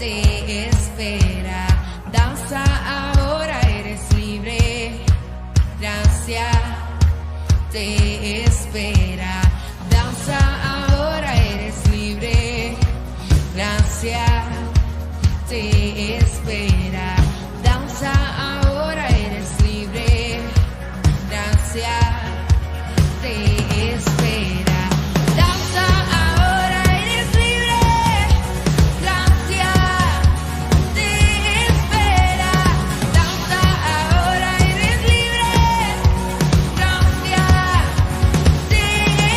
te espera. Danza ahora, eres libre. Gracia te espera. Danza ahora, eres libre. Gracia te espera. Danza ahora, eres libre. Gracia te espera. Danza ahora, eres libre. Gracia te espera. Danza ahora, eres libre. Gracia te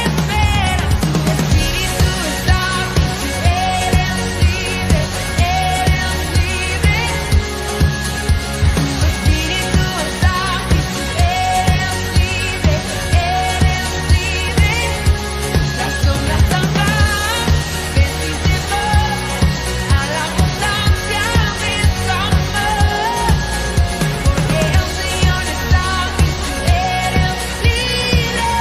espera. Tu espíritu está aquí. Eres libre. Eres libre. Tu espíritu está aquí. Eres libre. Eres libre. Las sombras también vencimos a la abundancia de su amor. Porque el Señor está aquí. Eres libre.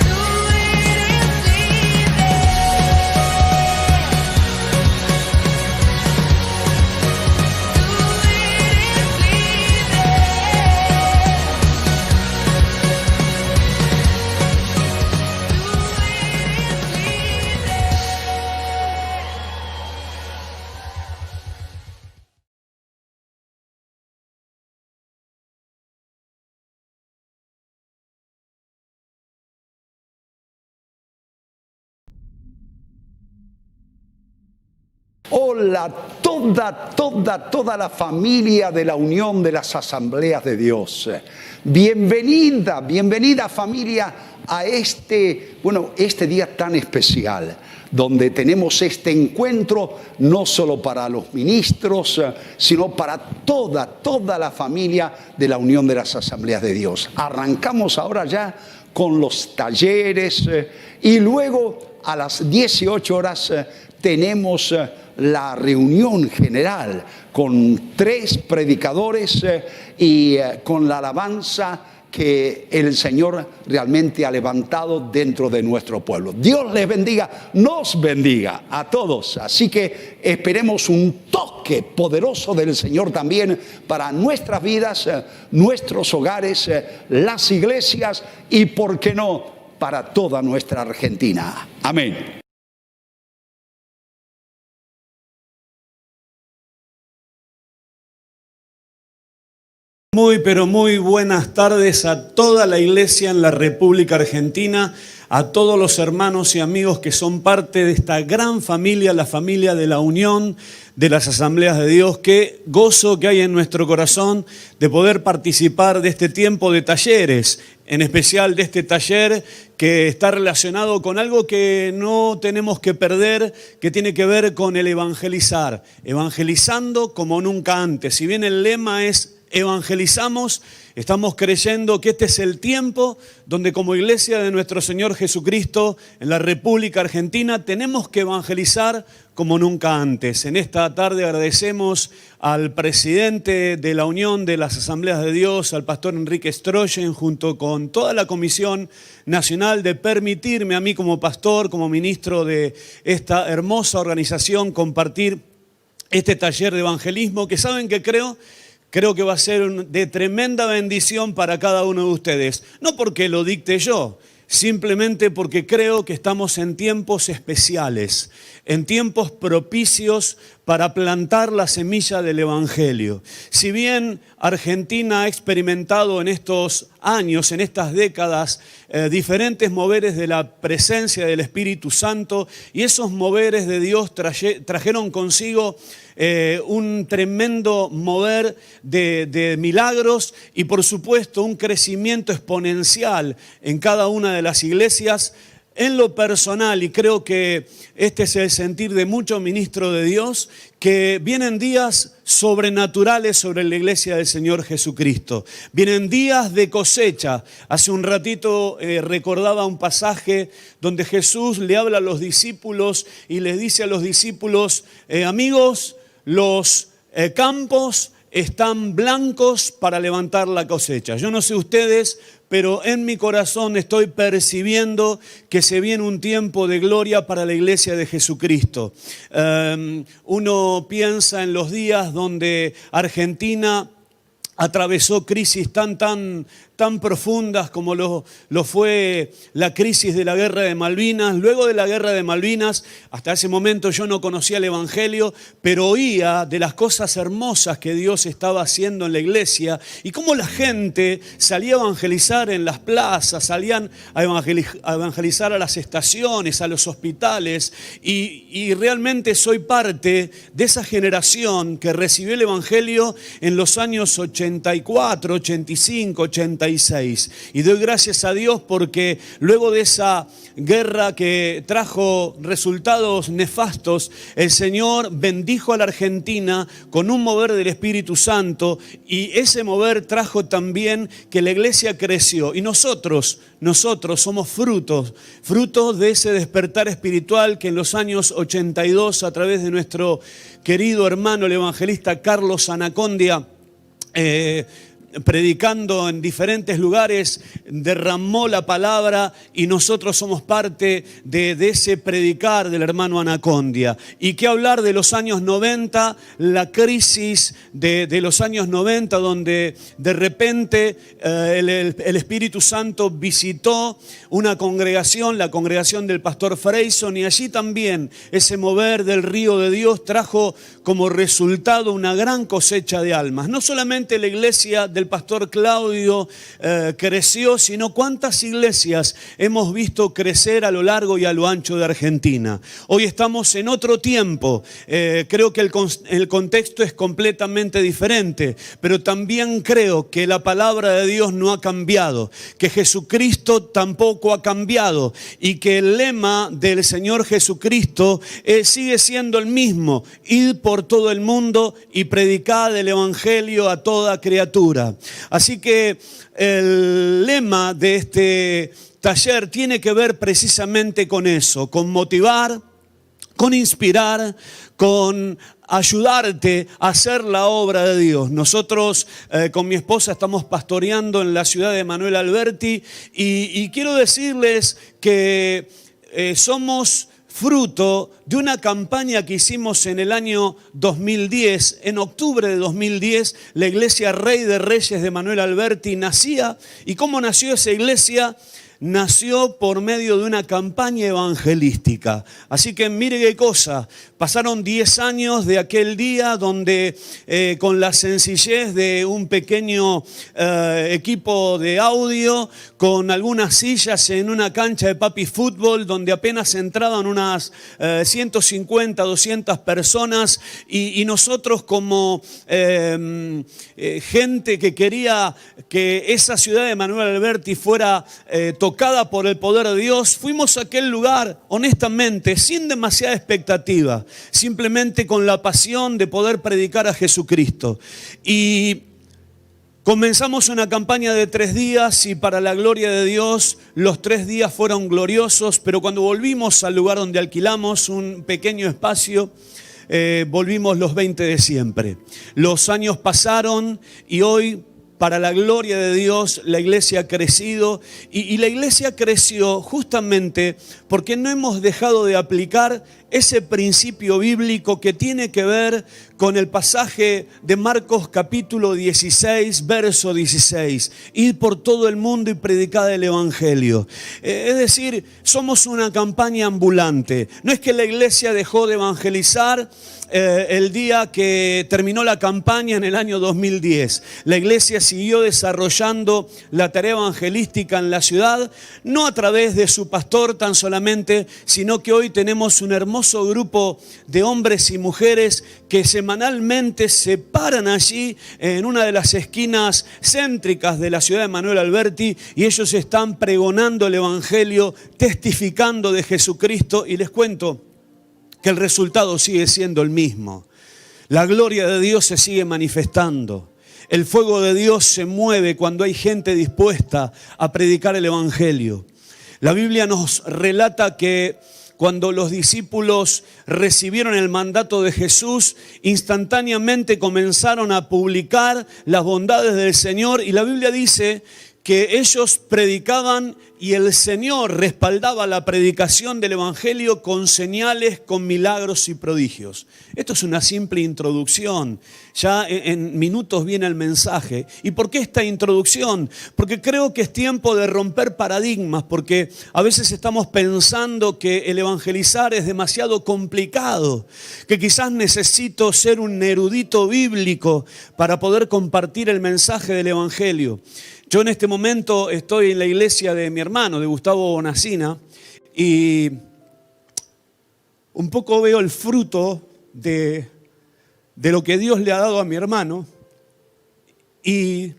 Tú eres libre. Hola, toda la familia de la Unión de las Asambleas de Dios. Bienvenida familia a este día tan especial, donde tenemos este encuentro no solo para los ministros, sino para toda la familia de la Unión de las Asambleas de Dios. Arrancamos ahora ya con los talleres y luego a las 18 horas tenemos la reunión general con 3 predicadores y con la alabanza que el Señor realmente ha levantado dentro de nuestro pueblo. Dios les bendiga, nos bendiga a todos. Así que esperemos un toque poderoso del Señor también para nuestras vidas, nuestros hogares, las iglesias y, ¿por qué no?, para toda nuestra Argentina. Amén. Pero muy buenas tardes a toda la iglesia en la República Argentina, a todos los hermanos y amigos que son parte de esta gran familia, la familia de la Unión de las Asambleas de Dios. Qué gozo que hay en nuestro corazón de poder participar de este tiempo de talleres, en especial de este taller que está relacionado con algo que no tenemos que perder, que tiene que ver con el evangelizar, evangelizando como nunca antes. Si bien el lema es evangelizamos, estamos creyendo que este es el tiempo donde como iglesia de nuestro Señor Jesucristo en la República Argentina tenemos que evangelizar como nunca antes. En esta tarde agradecemos al presidente de la Unión de las Asambleas de Dios, al pastor Enrique Stroyen, junto con toda la Comisión Nacional, de permitirme a mí como pastor, como ministro de esta hermosa organización, compartir este taller de evangelismo que saben que creo que va a ser de tremenda bendición para cada uno de ustedes. No porque lo dicte yo, simplemente porque creo que estamos en tiempos especiales, en tiempos propicios para plantar la semilla del Evangelio. Si bien Argentina ha experimentado en estos años, en estas décadas, diferentes moveres de la presencia del Espíritu Santo, y esos moveres de Dios trajeron consigo un tremendo mover de milagros y por supuesto un crecimiento exponencial en cada una de las iglesias. En lo personal, y creo que este es el sentir de muchos ministros de Dios, que vienen días sobrenaturales sobre la iglesia del Señor Jesucristo. Vienen días de cosecha. Hace un ratito recordaba un pasaje donde Jesús le habla a los discípulos y les dice a los discípulos, amigos, los campos están blancos para levantar la cosecha. Yo no sé ustedes, pero en mi corazón estoy percibiendo que se viene un tiempo de gloria para la iglesia de Jesucristo. Uno piensa en los días donde Argentina atravesó crisis tan profundas como lo fue la crisis de la Guerra de Malvinas. Luego de la Guerra de Malvinas, hasta ese momento yo no conocía el Evangelio, pero oía de las cosas hermosas que Dios estaba haciendo en la iglesia y cómo la gente salía a evangelizar en las plazas, salían a evangelizar a las estaciones, a los hospitales, y realmente soy parte de esa generación que recibió el Evangelio en los años 84, 85, 86. Y doy gracias a Dios porque luego de esa guerra que trajo resultados nefastos, el Señor bendijo a la Argentina con un mover del Espíritu Santo, y ese mover trajo también que la iglesia creció. Y nosotros somos frutos de ese despertar espiritual que en los años 82, a través de nuestro querido hermano el evangelista Carlos Anacondia, predicando en diferentes lugares, derramó la palabra, y nosotros somos parte de ese predicar del hermano Anacondia. Y qué hablar de los años 90, la crisis de los años 90, donde de repente el Espíritu Santo visitó una congregación, la congregación del pastor Freyson, y allí también ese mover del río de Dios trajo como resultado una gran cosecha de almas. No solamente la iglesia del pastor Claudio creció, sino cuántas iglesias hemos visto crecer a lo largo y a lo ancho de Argentina. Hoy estamos en otro tiempo, creo que el contexto es completamente diferente, pero también creo que la palabra de Dios no ha cambiado, que Jesucristo tampoco ha cambiado, y que el lema del Señor Jesucristo sigue siendo el mismo: ir por todo el mundo y predicar el Evangelio a toda criatura. Así que el lema de este taller tiene que ver precisamente con eso, con motivar, con inspirar, con ayudarte a hacer la obra de Dios. Nosotros con mi esposa estamos pastoreando en la ciudad de Manuel Alberti, y quiero decirles que somos fruto de una campaña que hicimos en el año 2010. En octubre de 2010, la iglesia Rey de Reyes de Manuel Alberti nacía. ¿Y cómo nació esa iglesia? Nació por medio de una campaña evangelística. Así que mire qué cosa, pasaron 10 años de aquel día donde con la sencillez de un pequeño equipo de audio, con algunas sillas en una cancha de papi fútbol donde apenas entraban unas 150, 200 personas, y nosotros como gente que quería que esa ciudad de Manuel Alberti fuera tocada por el poder de Dios, fuimos a aquel lugar honestamente sin demasiada expectativa, simplemente con la pasión de poder predicar a Jesucristo. Y comenzamos una campaña de 3 días, y para la gloria de Dios los 3 días fueron gloriosos, pero cuando volvimos al lugar donde alquilamos un pequeño espacio, volvimos los 20 de siempre. Los años pasaron y hoy, para la gloria de Dios, la iglesia ha crecido, y la iglesia creció justamente porque no hemos dejado de aplicar ese principio bíblico que tiene que ver con el pasaje de Marcos capítulo 16, verso 16. Ir por todo el mundo y predicar el Evangelio. Es decir, somos una campaña ambulante. No es que la iglesia dejó de evangelizar el día que terminó la campaña en el año 2010. La iglesia siguió desarrollando la tarea evangelística en la ciudad, no a través de su pastor tan solamente, sino que hoy tenemos un hermoso grupo de hombres y mujeres que semanalmente se paran allí en una de las esquinas céntricas de la ciudad de Manuel Alberti, y ellos están pregonando el Evangelio, testificando de Jesucristo, y les cuento que el resultado sigue siendo el mismo. La gloria de Dios se sigue manifestando. El fuego de Dios se mueve cuando hay gente dispuesta a predicar el Evangelio. La Biblia nos relata que cuando los discípulos recibieron el mandato de Jesús, instantáneamente comenzaron a publicar las bondades del Señor, y la Biblia dice que ellos predicaban y el Señor respaldaba la predicación del Evangelio con señales, con milagros y prodigios. Esto es una simple introducción. Ya en minutos viene el mensaje. ¿Y por qué esta introducción? Porque creo que es tiempo de romper paradigmas, porque a veces estamos pensando que el evangelizar es demasiado complicado, que quizás necesito ser un erudito bíblico para poder compartir el mensaje del Evangelio. Yo en este momento estoy en la iglesia de mi hermano, de Gustavo Bonacina, y un poco veo el fruto de lo que Dios le ha dado a mi hermano y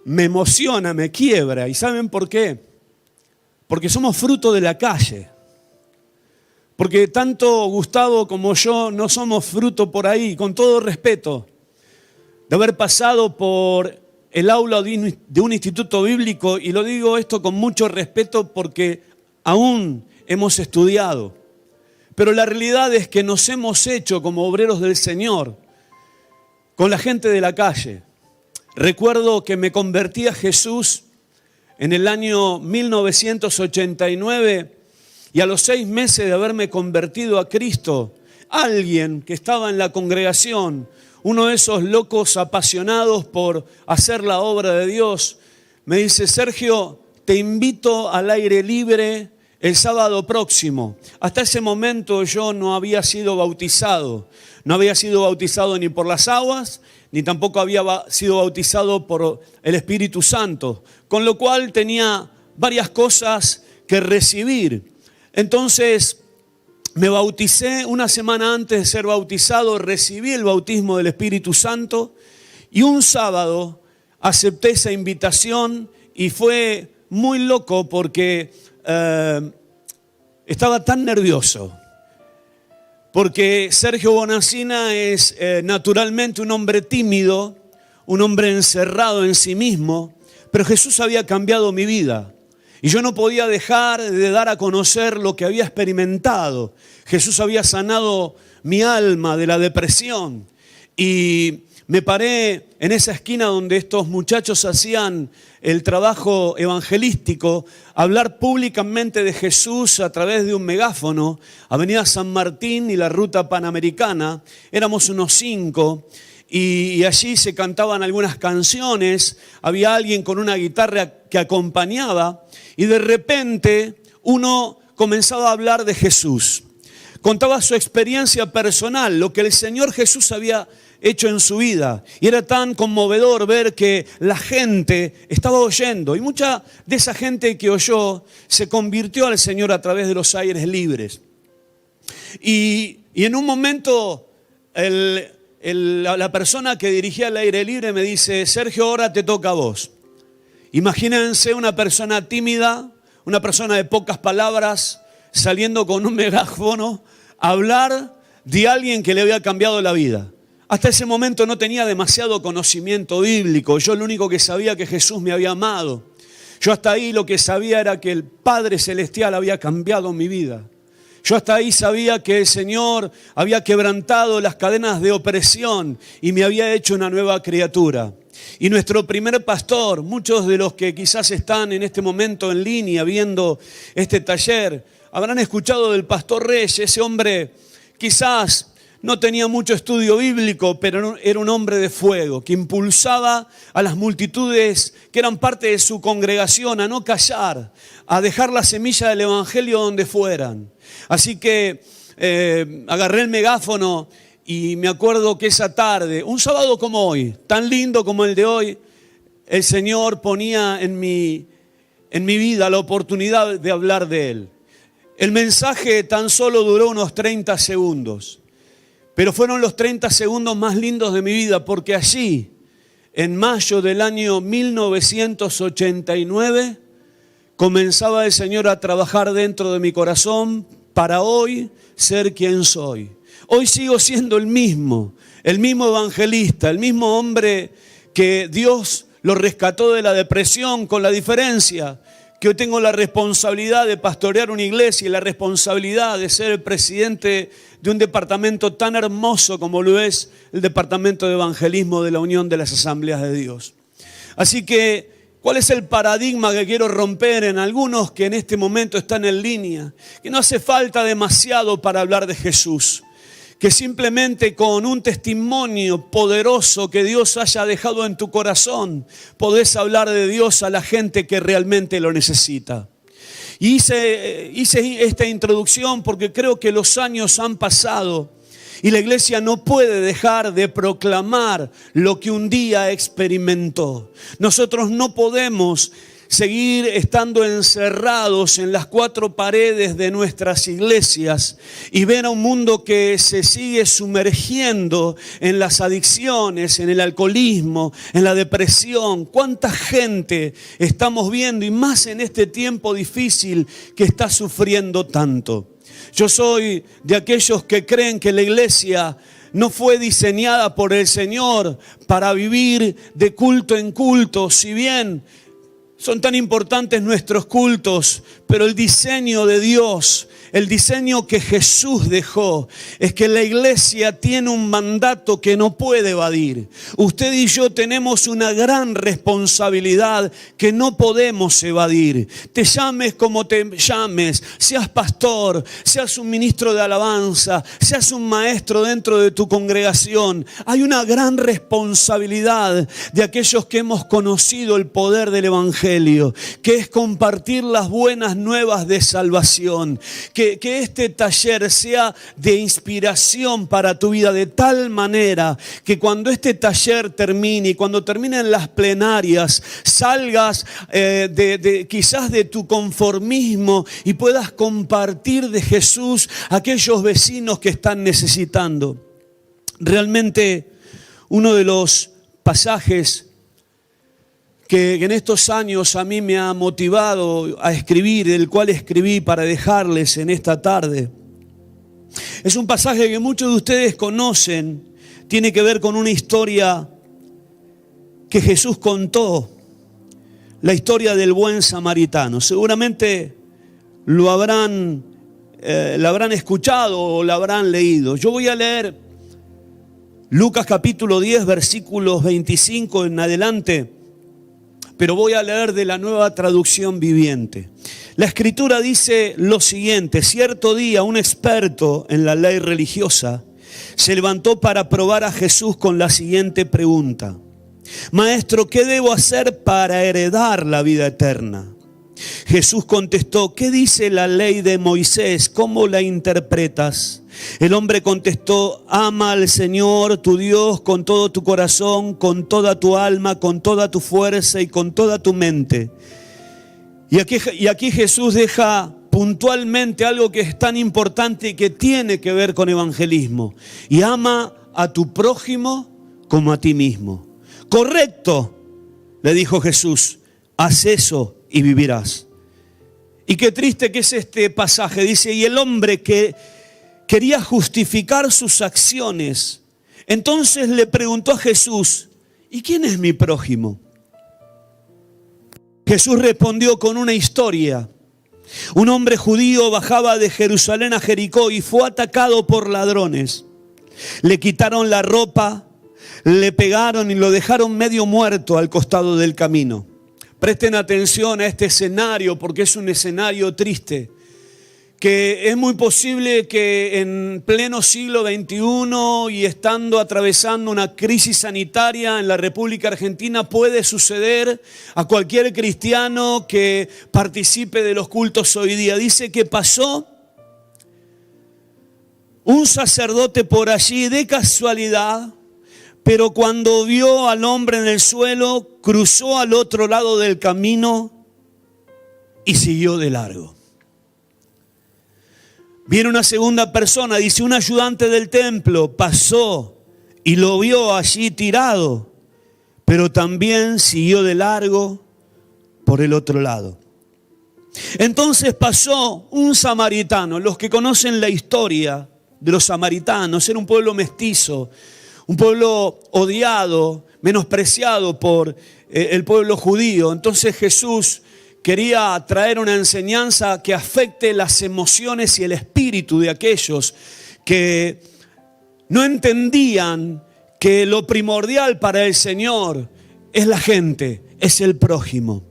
me emociona, me quiebra. ¿Y saben por qué? Porque somos fruto de la calle. Porque tanto Gustavo como yo no somos fruto por ahí, con todo respeto, de haber pasado por el aula de un instituto bíblico, y lo digo esto con mucho respeto porque aún hemos estudiado. Pero la realidad es que nos hemos hecho como obreros del Señor, con la gente de la calle. Recuerdo que me convertí a Jesús en el año 1989 y a los 6 meses de haberme convertido a Cristo, alguien que estaba en la congregación, uno de esos locos apasionados por hacer la obra de Dios, me dice: Sergio, te invito al aire libre el sábado próximo. Hasta ese momento yo no había sido bautizado. No había sido bautizado ni por las aguas, ni tampoco había sido bautizado por el Espíritu Santo. Con lo cual tenía varias cosas que recibir. Entonces me bauticé una semana antes de ser bautizado, recibí el bautismo del Espíritu Santo y un sábado acepté esa invitación y fue muy loco porque estaba tan nervioso. Porque Sergio Bonacina es naturalmente un hombre tímido, un hombre encerrado en sí mismo, pero Jesús había cambiado mi vida. Y yo no podía dejar de dar a conocer lo que había experimentado. Jesús había sanado mi alma de la depresión. Y me paré en esa esquina donde estos muchachos hacían el trabajo evangelístico, hablar públicamente de Jesús a través de un megáfono, Avenida San Martín y la Ruta Panamericana. Éramos unos 5. Y allí se cantaban algunas canciones, había alguien con una guitarra que acompañaba y de repente uno comenzaba a hablar de Jesús. Contaba su experiencia personal, lo que el Señor Jesús había hecho en su vida. Y era tan conmovedor ver que la gente estaba oyendo. Y mucha de esa gente que oyó se convirtió al Señor a través de los aires libres. Y en un momento la persona que dirigía el aire libre me dice: Sergio, ahora te toca a vos. Imagínense una persona tímida, una persona de pocas palabras, saliendo con un megáfono a hablar de alguien que le había cambiado la vida. Hasta ese momento no tenía demasiado conocimiento bíblico. Yo lo único que sabía que Jesús me había amado. Yo hasta ahí lo que sabía era que el Padre Celestial había cambiado mi vida. Yo hasta ahí sabía que el Señor había quebrantado las cadenas de opresión y me había hecho una nueva criatura. Y nuestro primer pastor, muchos de los que quizás están en este momento en línea viendo este taller, habrán escuchado del pastor Reyes. Ese hombre quizás no tenía mucho estudio bíblico, pero era un hombre de fuego que impulsaba a las multitudes que eran parte de su congregación a no callar, a dejar la semilla del evangelio donde fueran. Así que agarré el megáfono y me acuerdo que esa tarde, un sábado como hoy, tan lindo como el de hoy, el Señor ponía en mi vida la oportunidad de hablar de Él. El mensaje tan solo duró unos 30 segundos. Pero fueron los 30 segundos más lindos de mi vida, porque allí, en mayo del año 1989, comenzaba el Señor a trabajar dentro de mi corazón para hoy ser quien soy. Hoy sigo siendo el mismo evangelista, el mismo hombre que Dios lo rescató de la depresión, con la diferencia que hoy tengo la responsabilidad de pastorear una iglesia y la responsabilidad de ser el presidente de un departamento tan hermoso como lo es el Departamento de Evangelismo de la Unión de las Asambleas de Dios. Así que ¿Cuál es el paradigma que quiero romper en algunos que en este momento están en línea? Que no hace falta demasiado para hablar de Jesús. Que simplemente con un testimonio poderoso que Dios haya dejado en tu corazón, podés hablar de Dios a la gente que realmente lo necesita. Y hice esta introducción porque creo que los años han pasado y la iglesia no puede dejar de proclamar lo que un día experimentó. Nosotros no podemos seguir estando encerrados en las cuatro paredes de nuestras iglesias y ver a un mundo que se sigue sumergiendo en las adicciones, en el alcoholismo, en la depresión. ¿Cuánta gente estamos viendo? Y más en este tiempo difícil que está sufriendo tanto. Yo soy de aquellos que creen que la iglesia no fue diseñada por el Señor para vivir de culto en culto, si bien son tan importantes nuestros cultos, pero el diseño de Dios, el diseño que Jesús dejó, es que la iglesia tiene un mandato que no puede evadir. Usted y yo tenemos una gran responsabilidad que no podemos evadir. Te llames como te llames, seas pastor, seas un ministro de alabanza, seas un maestro dentro de tu congregación. Hay una gran responsabilidad de aquellos que hemos conocido el poder del Evangelio, que es compartir las buenas nuevas de salvación. Que este taller sea de inspiración para tu vida, de tal manera que cuando este taller termine y cuando terminen las plenarias, salgas quizás de tu conformismo y puedas compartir de Jesús a aquellos vecinos que están necesitando. Realmente uno de los pasajes que en estos años a mí me ha motivado a escribir, el cual escribí para dejarles en esta tarde, es un pasaje que muchos de ustedes conocen. Tiene que ver con una historia que Jesús contó, la historia del buen samaritano. Seguramente la habrán escuchado o la habrán leído. Yo voy a leer Lucas capítulo 10, versículos 25 en adelante, pero voy a leer de la Nueva Traducción Viviente. La Escritura dice lo siguiente: cierto día un experto en la ley religiosa se levantó para probar a Jesús con la siguiente pregunta: Maestro, ¿qué debo hacer para heredar la vida eterna? Jesús contestó: ¿qué dice la ley de Moisés? ¿Cómo la interpretas? El hombre contestó: ama al Señor tu Dios con todo tu corazón, con toda tu alma, con toda tu fuerza y con toda tu mente. Y aquí Jesús deja puntualmente algo que es tan importante y que tiene que ver con evangelismo. Y ama a tu prójimo como a ti mismo. Correcto, le dijo Jesús, haz eso y vivirás. Y qué triste que es este pasaje. Dice: y el hombre que quería justificar sus acciones, entonces le preguntó a Jesús: ¿y quién es mi prójimo? Jesús respondió con una historia. Un hombre judío bajaba de Jerusalén a Jericó y fue atacado por ladrones. Le quitaron la ropa, le pegaron y lo dejaron medio muerto al costado del camino. Presten atención a este escenario porque es un escenario triste, que es muy posible que en pleno siglo XXI y estando atravesando una crisis sanitaria en la República Argentina puede suceder a cualquier cristiano que participe de los cultos hoy día. Dice que pasó un sacerdote por allí de casualidad, pero cuando vio al hombre en el suelo, cruzó al otro lado del camino y siguió de largo. Viene una segunda persona, dice: un ayudante del templo pasó y lo vio allí tirado, pero también siguió de largo por el otro lado. Entonces pasó un samaritano. Los que conocen la historia de los samaritanos, era un pueblo mestizo, un pueblo odiado, menospreciado por el pueblo judío. Entonces Jesús quería traer una enseñanza que afecte las emociones y el espíritu de aquellos que no entendían que lo primordial para el Señor es la gente es el prójimo.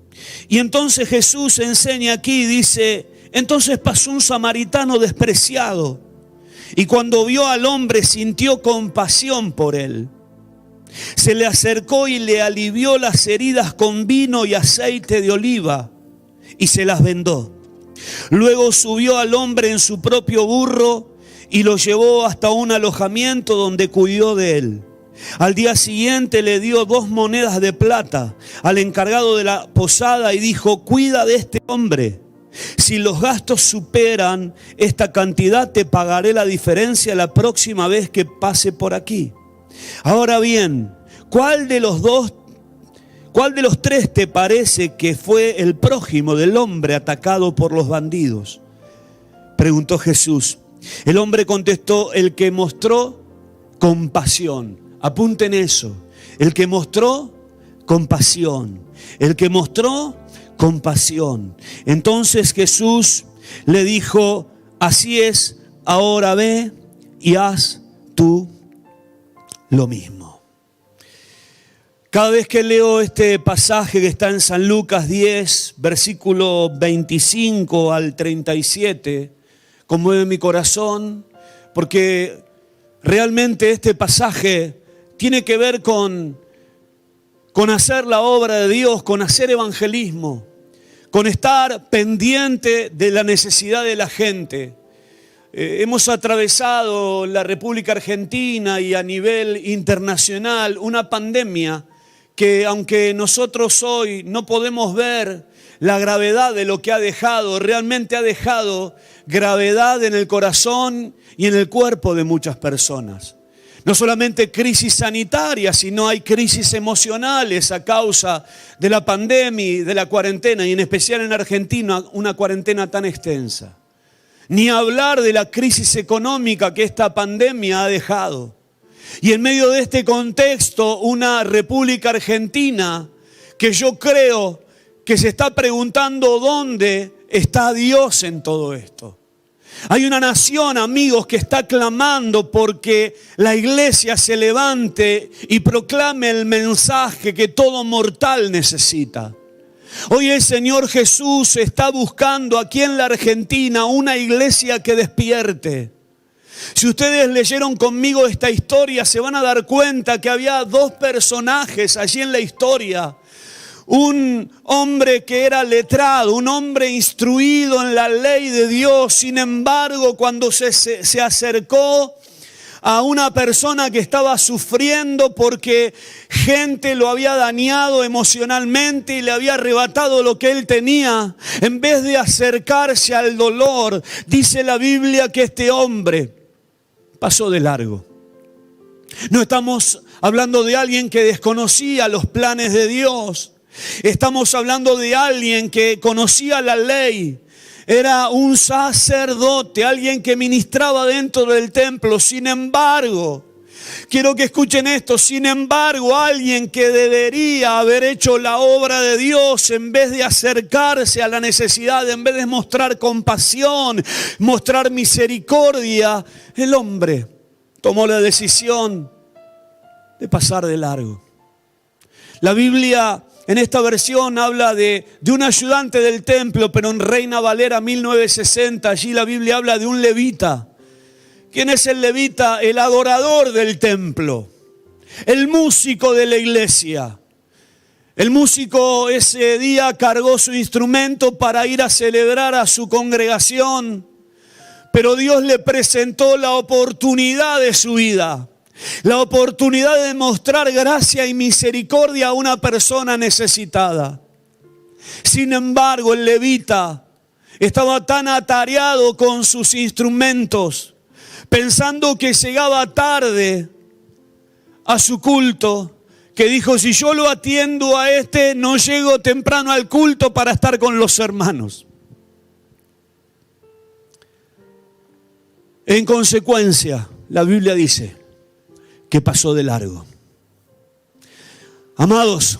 Y entonces Jesús enseña aquí, dice, entonces pasó un samaritano despreciado y cuando vio al hombre sintió compasión por él. Se le acercó y le alivió las heridas con vino y aceite de oliva y se las vendó. Luego subió al hombre en su propio burro y lo llevó hasta un alojamiento donde cuidó de él. Al día siguiente le dio 2 monedas de plata al encargado de la posada y dijo, cuida de este hombre. Si los gastos superan esta cantidad, te pagaré la diferencia la próxima vez que pase por aquí. Ahora bien, ¿cuál de los 3 te parece que fue el prójimo del hombre atacado por los bandidos? Preguntó Jesús. El hombre contestó, el que mostró compasión. Apunten eso. El que mostró compasión. El que mostró compasión. Entonces Jesús le dijo, así es, ahora ve y haz tú lo mismo. Cada vez que leo este pasaje que está en San Lucas 10, versículo 25 al 37, conmueve mi corazón, porque realmente este pasaje tiene que ver con hacer la obra de Dios, con hacer evangelismo, con estar pendiente de la necesidad de la gente. Hemos atravesado la República Argentina y a nivel internacional una pandemia que, aunque nosotros hoy no podemos ver la gravedad de lo que ha dejado, realmente ha dejado gravedad en el corazón y en el cuerpo de muchas personas. No solamente crisis sanitaria, sino hay crisis emocionales a causa de la pandemia y de la cuarentena, y en especial en Argentina, una cuarentena tan extensa. Ni hablar de la crisis económica que esta pandemia ha dejado. Y en medio de este contexto, una República Argentina que yo creo que se está preguntando dónde está Dios en todo esto. Hay una nación, amigos, que está clamando porque la iglesia se levante y proclame el mensaje que todo mortal necesita. Hoy el Señor Jesús está buscando aquí en la Argentina una iglesia que despierte. Si ustedes leyeron conmigo esta historia, se van a dar cuenta que había 2 personajes allí en la historia. Un hombre que era letrado, un hombre instruido en la ley de Dios. Sin embargo, cuando se acercó a una persona que estaba sufriendo porque gente lo había dañado emocionalmente y le había arrebatado lo que él tenía, en vez de acercarse al dolor, dice la Biblia que este hombre pasó de largo. No estamos hablando de alguien que desconocía los planes de Dios. Estamos hablando de alguien que conocía la ley. Era un sacerdote, alguien que ministraba dentro del templo. Sin embargo, quiero que escuchen esto, sin embargo, alguien que debería haber hecho la obra de Dios, en vez de acercarse a la necesidad, en vez de mostrar compasión, mostrar misericordia, el hombre tomó la decisión de pasar de largo. La Biblia en esta versión habla de un ayudante del templo, pero en Reina Valera 1960, allí la Biblia habla de un levita. ¿Quién es el levita? El adorador del templo, el músico de la iglesia. El músico ese día cargó su instrumento para ir a celebrar a su congregación, pero Dios le presentó la oportunidad de su vida. La oportunidad de mostrar gracia y misericordia a una persona necesitada. Sin embargo, el levita estaba tan atareado con sus instrumentos, pensando que llegaba tarde a su culto, que dijo, si yo lo atiendo a este, no llego temprano al culto para estar con los hermanos. En consecuencia, la Biblia dice que pasó de largo. Amados,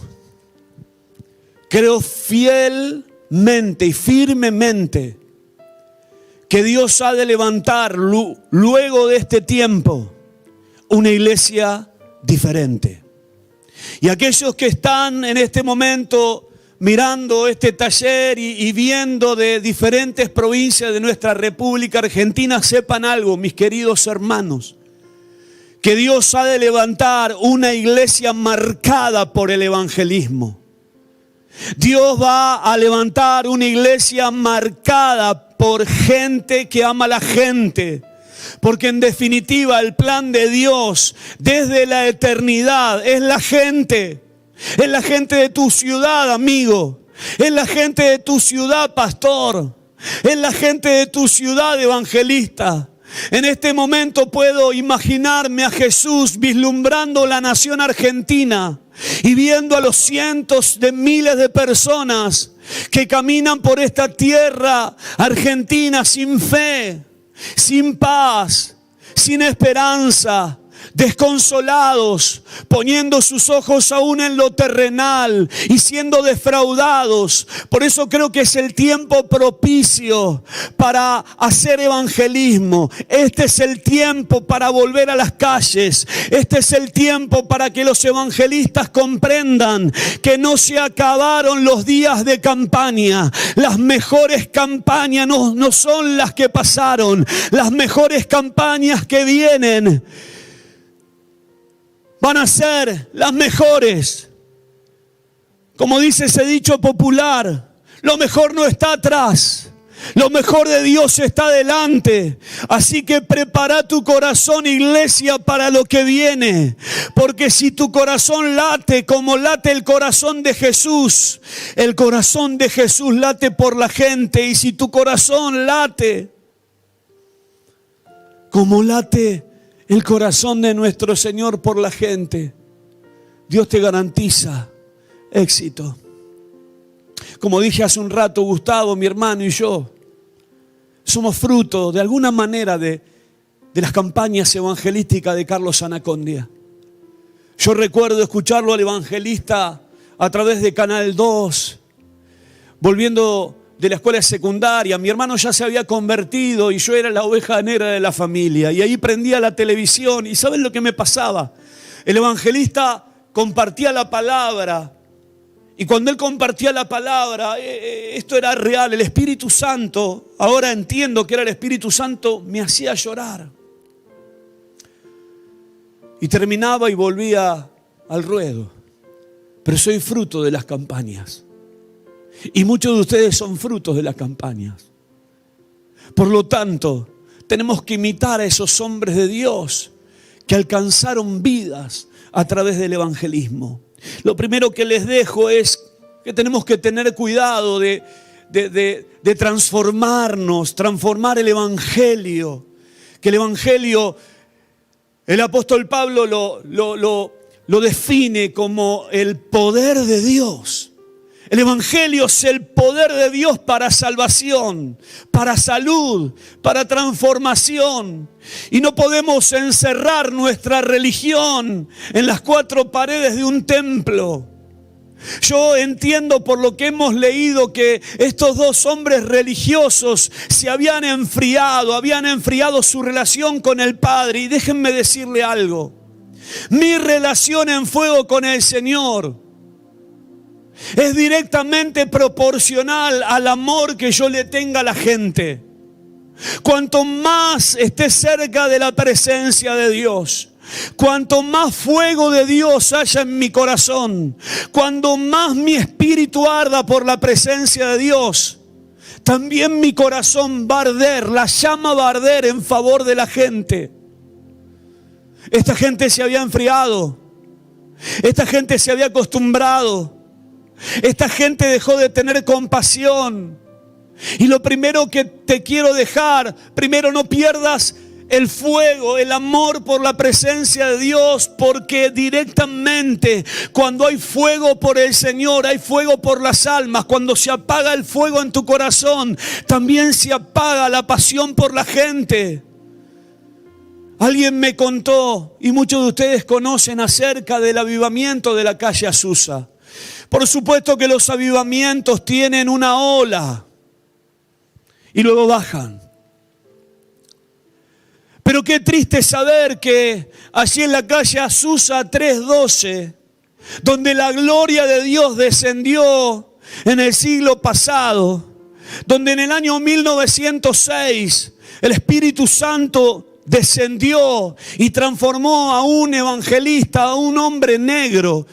creo fielmente y firmemente que Dios ha de levantar luego de este tiempo una iglesia diferente. Y aquellos que están en este momento mirando este taller y viendo de diferentes provincias de nuestra República Argentina, sepan algo, mis queridos hermanos, que Dios ha de levantar una iglesia marcada por el evangelismo. Dios va a levantar una iglesia marcada por gente que ama a la gente. Porque en definitiva el plan de Dios desde la eternidad es la gente. Es la gente de tu ciudad, amigo. Es la gente de tu ciudad, pastor. Es la gente de tu ciudad, evangelista. En este momento puedo imaginarme a Jesús vislumbrando la nación argentina y viendo a los cientos de miles de personas que caminan por esta tierra argentina sin fe, sin paz, sin esperanza, desconsolados, poniendo sus ojos aún en lo terrenal y siendo defraudados. Por eso creo que es el tiempo propicio para hacer evangelismo. Este es el tiempo para volver a las calles. Este es el tiempo para que los evangelistas comprendan que no se acabaron los días de campaña. Las mejores campañas no son las que pasaron. Las mejores campañas que vienen van a ser las mejores. Como dice ese dicho popular, lo mejor no está atrás, lo mejor de Dios está delante. Así que prepara tu corazón, iglesia, para lo que viene. Porque si tu corazón late como late el corazón de Jesús, el corazón de Jesús late por la gente. Y si tu corazón late como late el corazón de nuestro Señor por la gente, Dios te garantiza éxito. Como dije hace un rato, Gustavo, mi hermano y yo somos fruto de alguna manera de las campañas evangelísticas de Carlos Anacondia. Yo recuerdo escucharlo al evangelista a través de Canal 2, volviendo de la escuela secundaria. Mi hermano ya se había convertido y yo era la oveja negra de la familia. Y ahí prendía la televisión y ¿saben lo que me pasaba? El evangelista compartía la palabra. Y cuando él compartía la palabra, esto era real. El Espíritu Santo, ahora entiendo que era el Espíritu Santo, me hacía llorar. Y terminaba y volvía al ruedo. Pero soy fruto de las campañas. Y muchos de ustedes son frutos de las campañas. Por lo tanto, tenemos que imitar a esos hombres de Dios que alcanzaron vidas a través del evangelismo. Lo primero que les dejo es que tenemos que tener cuidado de transformar el evangelio. Que el evangelio, el apóstol Pablo lo define como el poder de Dios. El evangelio es el poder de Dios para salvación, para salud, para transformación. Y no podemos encerrar nuestra religión en las cuatro paredes de un templo. Yo entiendo por lo que hemos leído que estos dos hombres religiosos se habían enfriado su relación con el Padre. Y déjenme decirle algo. Mi relación en fuego con el Señor es directamente proporcional al amor que yo le tenga a la gente. Cuanto más esté cerca de la presencia de Dios, cuanto más fuego de Dios haya en mi corazón, cuanto más mi espíritu arda por la presencia de Dios, también mi corazón va a arder, la llama va a arder en favor de la gente. Esta gente se había enfriado, esta gente se había acostumbrado. Esta gente dejó de tener compasión. Y lo primero que te quiero dejar, primero no pierdas el fuego, el amor por la presencia de Dios, porque directamente cuando hay fuego por el Señor, hay fuego por las almas. Cuando se apaga el fuego en tu corazón, también se apaga la pasión por la gente. Alguien me contó, y muchos de ustedes conocen acerca del avivamiento de la calle Azusa. Por supuesto que los avivamientos tienen una ola y luego bajan. Pero qué triste saber que allí en la calle Azusa 312 donde la gloria de Dios descendió en el siglo pasado, donde en el año 1906 el Espíritu Santo descendió y transformó a un evangelista, a un hombre negro,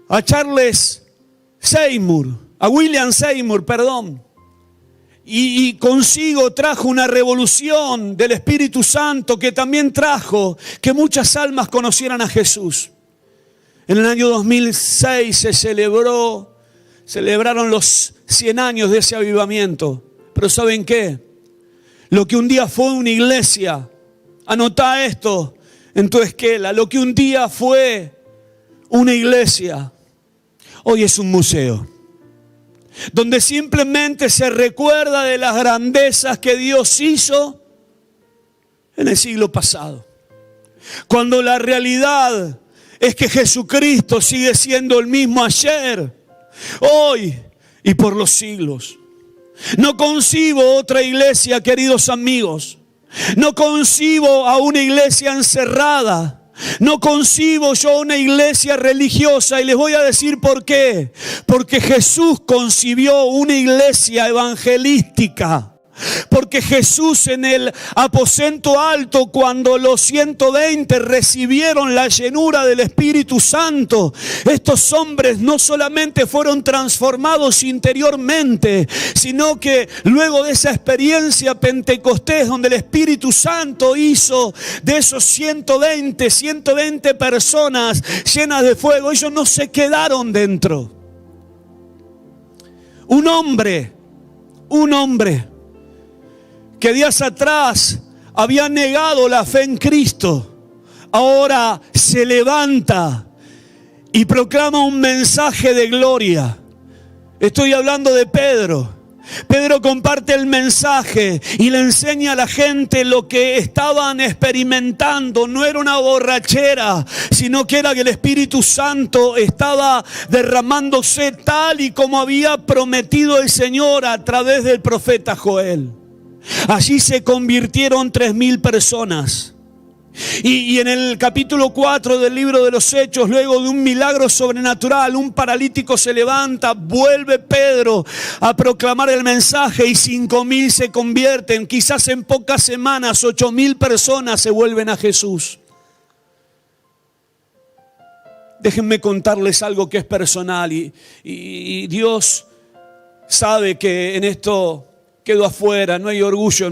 a William Seymour, perdón. Y consigo trajo una revolución del Espíritu Santo que también trajo que muchas almas conocieran a Jesús. En el año 2006 se celebraron los 100 años de ese avivamiento. Pero ¿saben qué? Lo que un día fue una iglesia, anotá esto en tu esquela, lo que un día fue una iglesia, hoy es un museo, donde simplemente se recuerda de las grandezas que Dios hizo en el siglo pasado. Cuando la realidad es que Jesucristo sigue siendo el mismo ayer, hoy y por los siglos. No concibo otra iglesia, queridos amigos. No concibo a una iglesia encerrada. No concibo yo una iglesia religiosa, y les voy a decir por qué. Porque Jesús concibió una iglesia evangelística. Porque Jesús en el aposento alto, cuando los 120 recibieron la llenura del Espíritu Santo, estos hombres no solamente fueron transformados interiormente, sino que luego de esa experiencia Pentecostés, donde el Espíritu Santo hizo de esos 120 personas llenas de fuego, ellos no se quedaron dentro. Un hombre que días atrás había negado la fe en Cristo, ahora se levanta y proclama un mensaje de gloria. Estoy hablando de Pedro. Pedro comparte el mensaje y le enseña a la gente lo que estaban experimentando. No era una borrachera, sino que era que el Espíritu Santo estaba derramándose tal y como había prometido el Señor a través del profeta Joel. Allí se convirtieron 3,000 personas. Y en el capítulo 4 del libro de los Hechos, luego de un milagro sobrenatural, un paralítico se levanta, vuelve Pedro a proclamar el mensaje y 5,000 se convierten. Quizás en pocas semanas 8,000 personas se vuelven a Jesús. Déjenme contarles algo que es personal y Dios sabe que en esto quedo afuera, no hay orgullo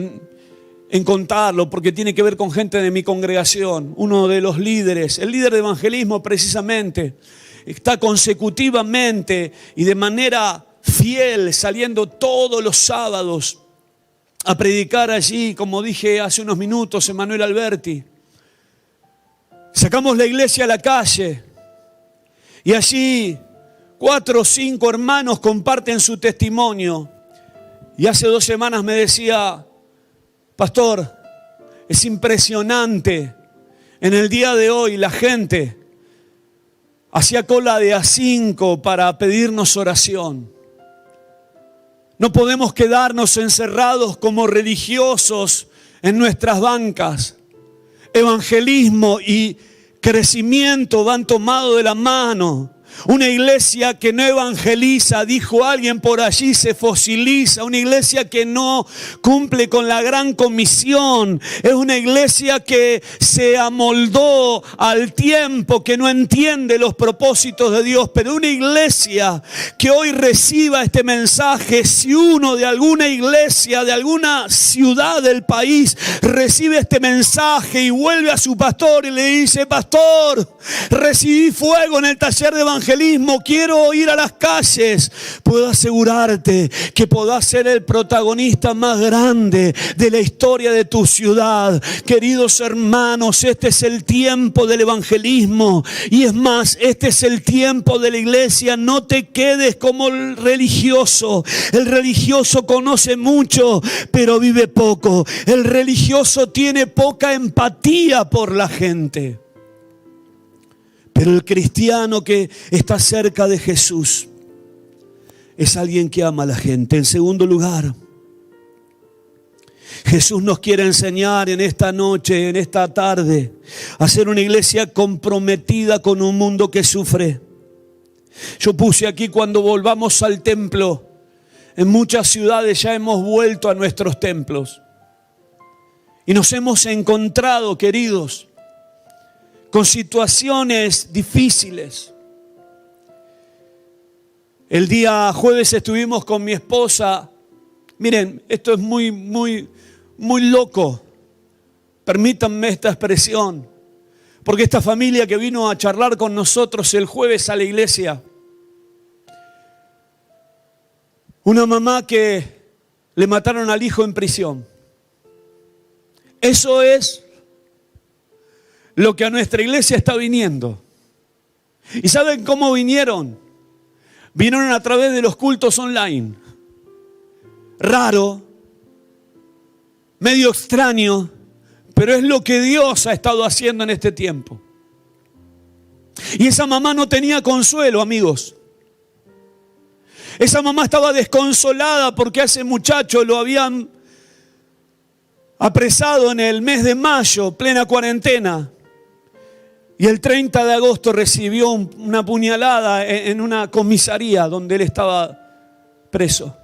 en contarlo, porque tiene que ver con gente de mi congregación. Uno de los líderes, el líder de evangelismo precisamente, está consecutivamente y de manera fiel saliendo todos los sábados a predicar allí, como dije hace unos minutos, Emanuel Alberti. Sacamos la iglesia a la calle y allí 4 o 5 hermanos comparten su testimonio. Y hace 2 semanas me decía: pastor, es impresionante. En el día de hoy la gente hacía cola de A5 para pedirnos oración. No podemos quedarnos encerrados como religiosos en nuestras bancas. Evangelismo y crecimiento van tomados de la mano. Una iglesia que no evangeliza, dijo alguien por allí, se fosiliza. Una iglesia que no cumple con la gran comisión es una iglesia que se amoldó al tiempo, que no entiende los propósitos de Dios. Pero una iglesia que hoy reciba este mensaje, si uno de alguna iglesia, de alguna ciudad del país recibe este mensaje y vuelve a su pastor y le dice: pastor, recibí fuego en el taller de evangelismo, quiero ir a las calles, puedo asegurarte que podás ser el protagonista más grande de la historia de tu ciudad. Queridos hermanos, este es el tiempo del evangelismo, y es más, este es el tiempo de la iglesia. No te quedes como el religioso. El religioso conoce mucho, pero vive poco. El religioso tiene poca empatía por la gente. Pero el cristiano que está cerca de Jesús es alguien que ama a la gente. En segundo lugar, Jesús nos quiere enseñar en esta noche, en esta tarde, a ser una iglesia comprometida con un mundo que sufre. Yo puse aquí cuando volvamos al templo. En muchas ciudades ya hemos vuelto a nuestros templos. Y nos hemos encontrado, queridos, con situaciones difíciles. El día jueves estuvimos con mi esposa. Miren, esto es muy loco. Permítanme esta expresión. Porque esta familia que vino a charlar con nosotros el jueves a la iglesia, una mamá que le mataron al hijo en prisión. Eso es lo que a nuestra iglesia está viniendo. ¿Y saben cómo vinieron? Vinieron a través de los cultos online. Raro, medio extraño, pero es lo que Dios ha estado haciendo en este tiempo. Y esa mamá no tenía consuelo, amigos. Esa mamá estaba desconsolada porque a ese muchacho lo habían apresado en el mes de mayo, plena cuarentena. Y el 30 de agosto recibió una puñalada en una comisaría donde él estaba preso.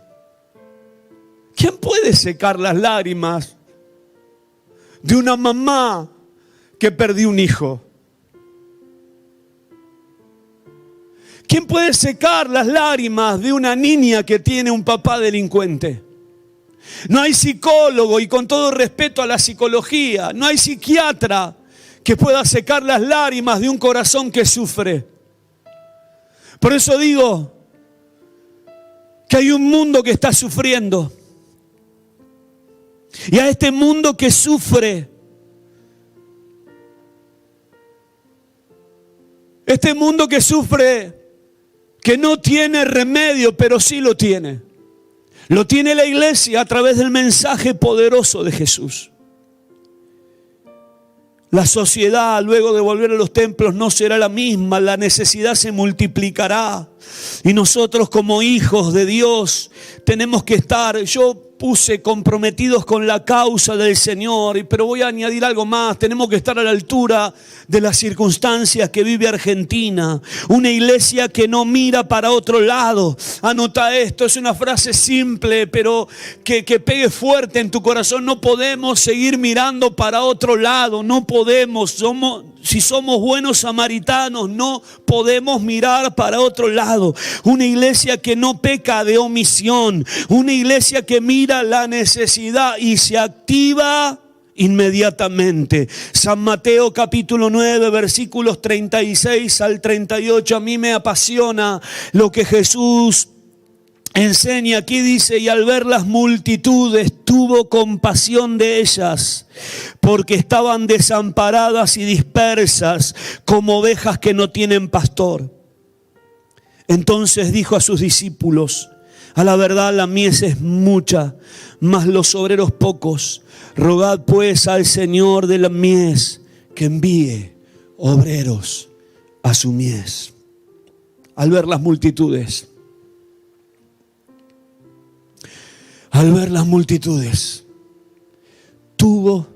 ¿Quién puede secar las lágrimas de una mamá que perdió un hijo? ¿Quién puede secar las lágrimas de una niña que tiene un papá delincuente? No hay psicólogo, y con todo respeto a la psicología, no hay psiquiatra que pueda secar las lágrimas de un corazón que sufre. Por eso digo que hay un mundo que está sufriendo. Y a este mundo que sufre, este mundo que sufre, que no tiene remedio, pero sí lo tiene. Lo tiene la iglesia a través del mensaje poderoso de Jesús. La sociedad, luego de volver a los templos, no será la misma. La necesidad se multiplicará. Y nosotros como hijos de Dios tenemos que estar, yo puse comprometidos con la causa del Señor, pero voy a añadir algo más. Tenemos que estar a la altura de las circunstancias que vive Argentina. Una iglesia que no mira para otro lado. Anota esto, es una frase simple, pero que pegue fuerte en tu corazón. No podemos seguir mirando para otro lado. No podemos. Si somos buenos samaritanos, no podemos mirar para otro lado. Una iglesia que no peca de omisión. Una iglesia que mira la necesidad y se activa inmediatamente. San Mateo capítulo 9 versículos 36 al 38. A mí me apasiona lo que Jesús enseña. Aquí dice: y al ver las multitudes tuvo compasión de ellas, porque estaban desamparadas y dispersas como ovejas que no tienen pastor. Entonces dijo a sus discípulos: a la verdad la mies es mucha, mas los obreros pocos. Rogad pues al Señor de la mies que envíe obreros a su mies. Al ver las multitudes, tuvo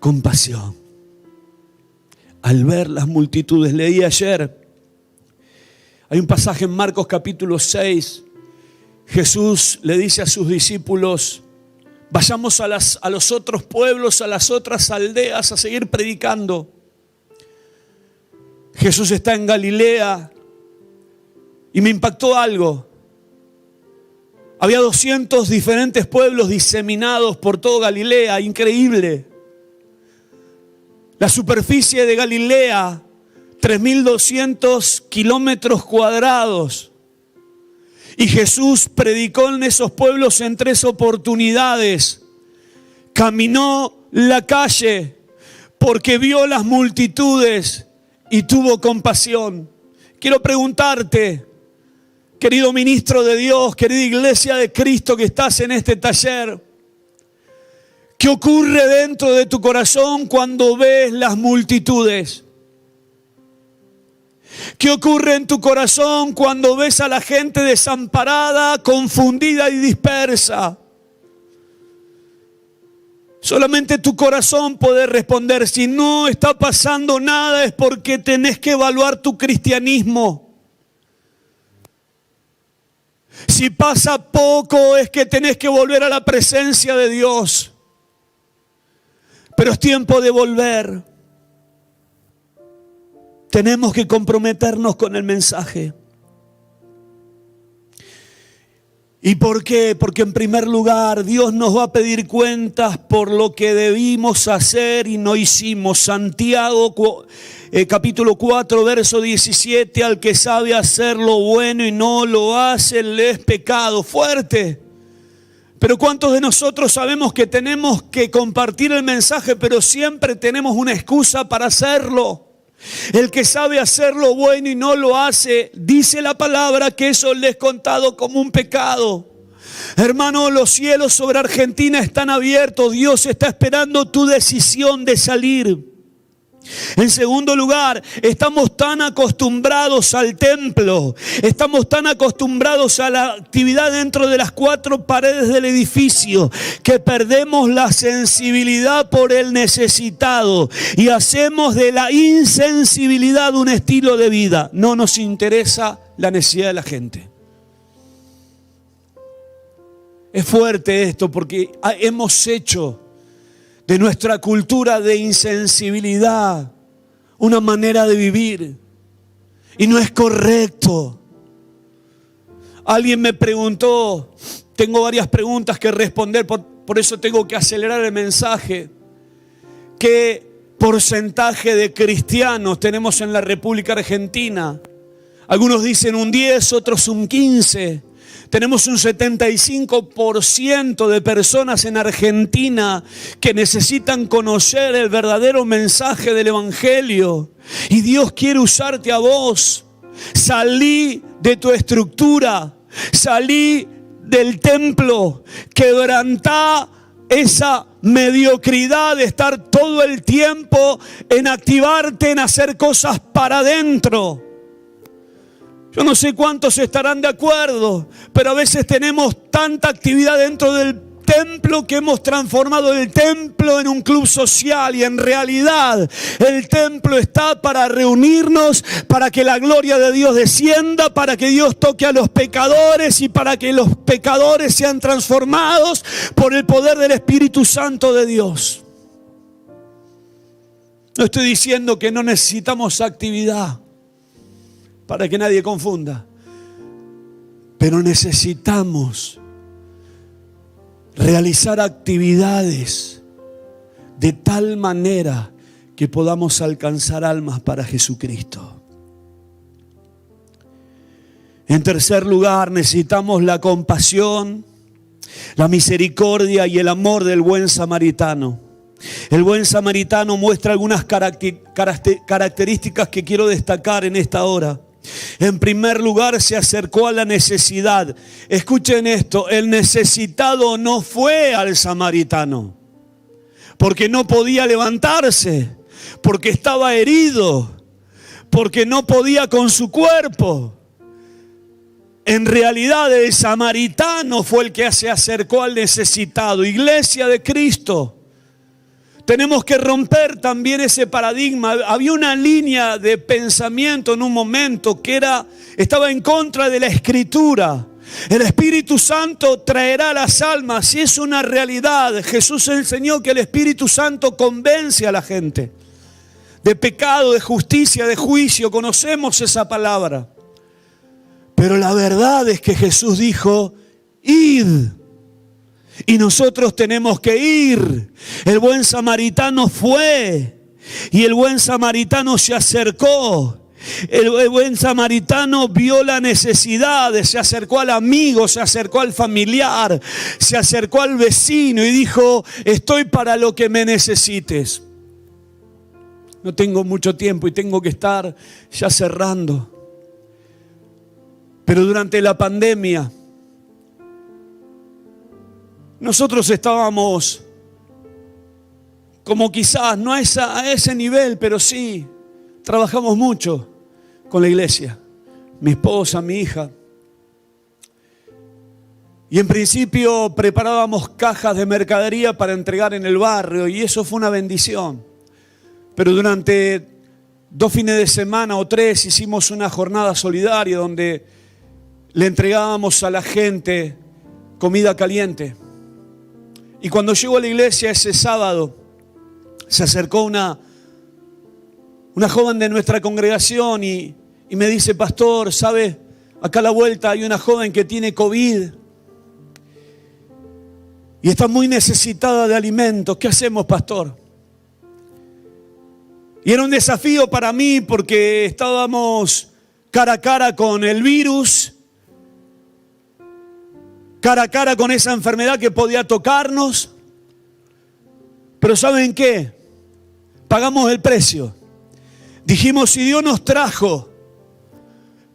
compasión. Al ver las multitudes, leí ayer, hay un pasaje en Marcos capítulo 6. Jesús le dice a sus discípulos: vayamos a los otros pueblos, a las otras aldeas a seguir predicando. Jesús está en Galilea y me impactó algo. Había 200 diferentes pueblos diseminados por todo Galilea, increíble. La superficie de Galilea, 3.200 kilómetros cuadrados. Y Jesús predicó en esos pueblos en 3 oportunidades. Caminó la calle porque vio las multitudes y tuvo compasión. Quiero preguntarte, querido ministro de Dios, querida iglesia de Cristo que estás en este taller, ¿qué ocurre dentro de tu corazón cuando ves las multitudes? ¿Qué ocurre en tu corazón cuando ves a la gente desamparada, confundida y dispersa? Solamente tu corazón puede responder. Si no está pasando nada es porque tenés que evaluar tu cristianismo. Si pasa poco es que tenés que volver a la presencia de Dios. Pero es tiempo de volver. Tenemos que comprometernos con el mensaje. ¿Y por qué? Porque en primer lugar Dios nos va a pedir cuentas por lo que debimos hacer y no hicimos. Santiago capítulo 4 verso 17, al que sabe hacer lo bueno y no lo hace, le es pecado. Fuerte. Pero ¿cuántos de nosotros sabemos que tenemos que compartir el mensaje, pero siempre tenemos una excusa para hacerlo? El que sabe hacer lo bueno y no lo hace, dice la palabra que eso le es contado como un pecado. Hermano, los cielos sobre Argentina están abiertos. Dios está esperando tu decisión de salir. En segundo lugar, estamos tan acostumbrados al templo, estamos tan acostumbrados a la actividad dentro de las cuatro paredes del edificio, que perdemos la sensibilidad por el necesitado y hacemos de la insensibilidad un estilo de vida. No nos interesa la necesidad de la gente. Es fuerte esto porque hemos hecho de nuestra cultura de insensibilidad una manera de vivir. Y no es correcto. Alguien me preguntó, tengo varias preguntas que responder, por eso tengo que acelerar el mensaje. ¿Qué porcentaje de cristianos tenemos en la República Argentina? Algunos dicen un 10, otros un 15%. Tenemos un 75% de personas en Argentina que necesitan conocer el verdadero mensaje del Evangelio. Y Dios quiere usarte a vos. Salí de tu estructura, salí del templo, quebrantá esa mediocridad de estar todo el tiempo en activarte, en hacer cosas para adentro. Yo no sé cuántos estarán de acuerdo, pero a veces tenemos tanta actividad dentro del templo que hemos transformado el templo en un club social, y en realidad el templo está para reunirnos, para que la gloria de Dios descienda, para que Dios toque a los pecadores y para que los pecadores sean transformados por el poder del Espíritu Santo de Dios. No estoy diciendo que no necesitamos actividad, para que nadie confunda. Pero necesitamos realizar actividades de tal manera que podamos alcanzar almas para Jesucristo. En tercer lugar, necesitamos la compasión, la misericordia y el amor del buen samaritano. El buen samaritano muestra algunas características que quiero destacar en esta hora. En primer lugar, se acercó a la necesidad. Escuchen esto, el necesitado no fue al samaritano porque no podía levantarse, porque estaba herido, porque no podía con su cuerpo. En realidad el samaritano fue el que se acercó al necesitado. Iglesia de Cristo, tenemos que romper también ese paradigma. Había una línea de pensamiento en un momento que estaba en contra de la Escritura. El Espíritu Santo traerá las almas, y es una realidad. Jesús enseñó que el Espíritu Santo convence a la gente de pecado, de justicia, de juicio. Conocemos esa palabra. Pero la verdad es que Jesús dijo: id. Y nosotros tenemos que ir. El buen samaritano fue, y el buen samaritano se acercó. El buen samaritano vio la necesidad, se acercó al amigo, se acercó al familiar, se acercó al vecino y dijo: estoy para lo que me necesites. No tengo mucho tiempo y tengo que estar ya cerrando. Pero durante la pandemia, nosotros estábamos como quizás no a ese nivel, pero sí trabajamos mucho con la iglesia. Mi esposa, mi hija. Y en principio preparábamos cajas de mercadería para entregar en el barrio, y eso fue una bendición. Pero durante 2 fines de semana o 3 hicimos una jornada solidaria donde le entregábamos a la gente comida caliente. Y cuando llegó a la iglesia ese sábado, se acercó una joven de nuestra congregación y me dice: pastor, ¿sabe? Acá a la vuelta hay una joven que tiene COVID y está muy necesitada de alimentos. ¿Qué hacemos, pastor? Y era un desafío para mí porque estábamos cara a cara con el virus, cara a cara con esa enfermedad que podía tocarnos. Pero ¿saben qué? Pagamos el precio. Dijimos, si Dios nos trajo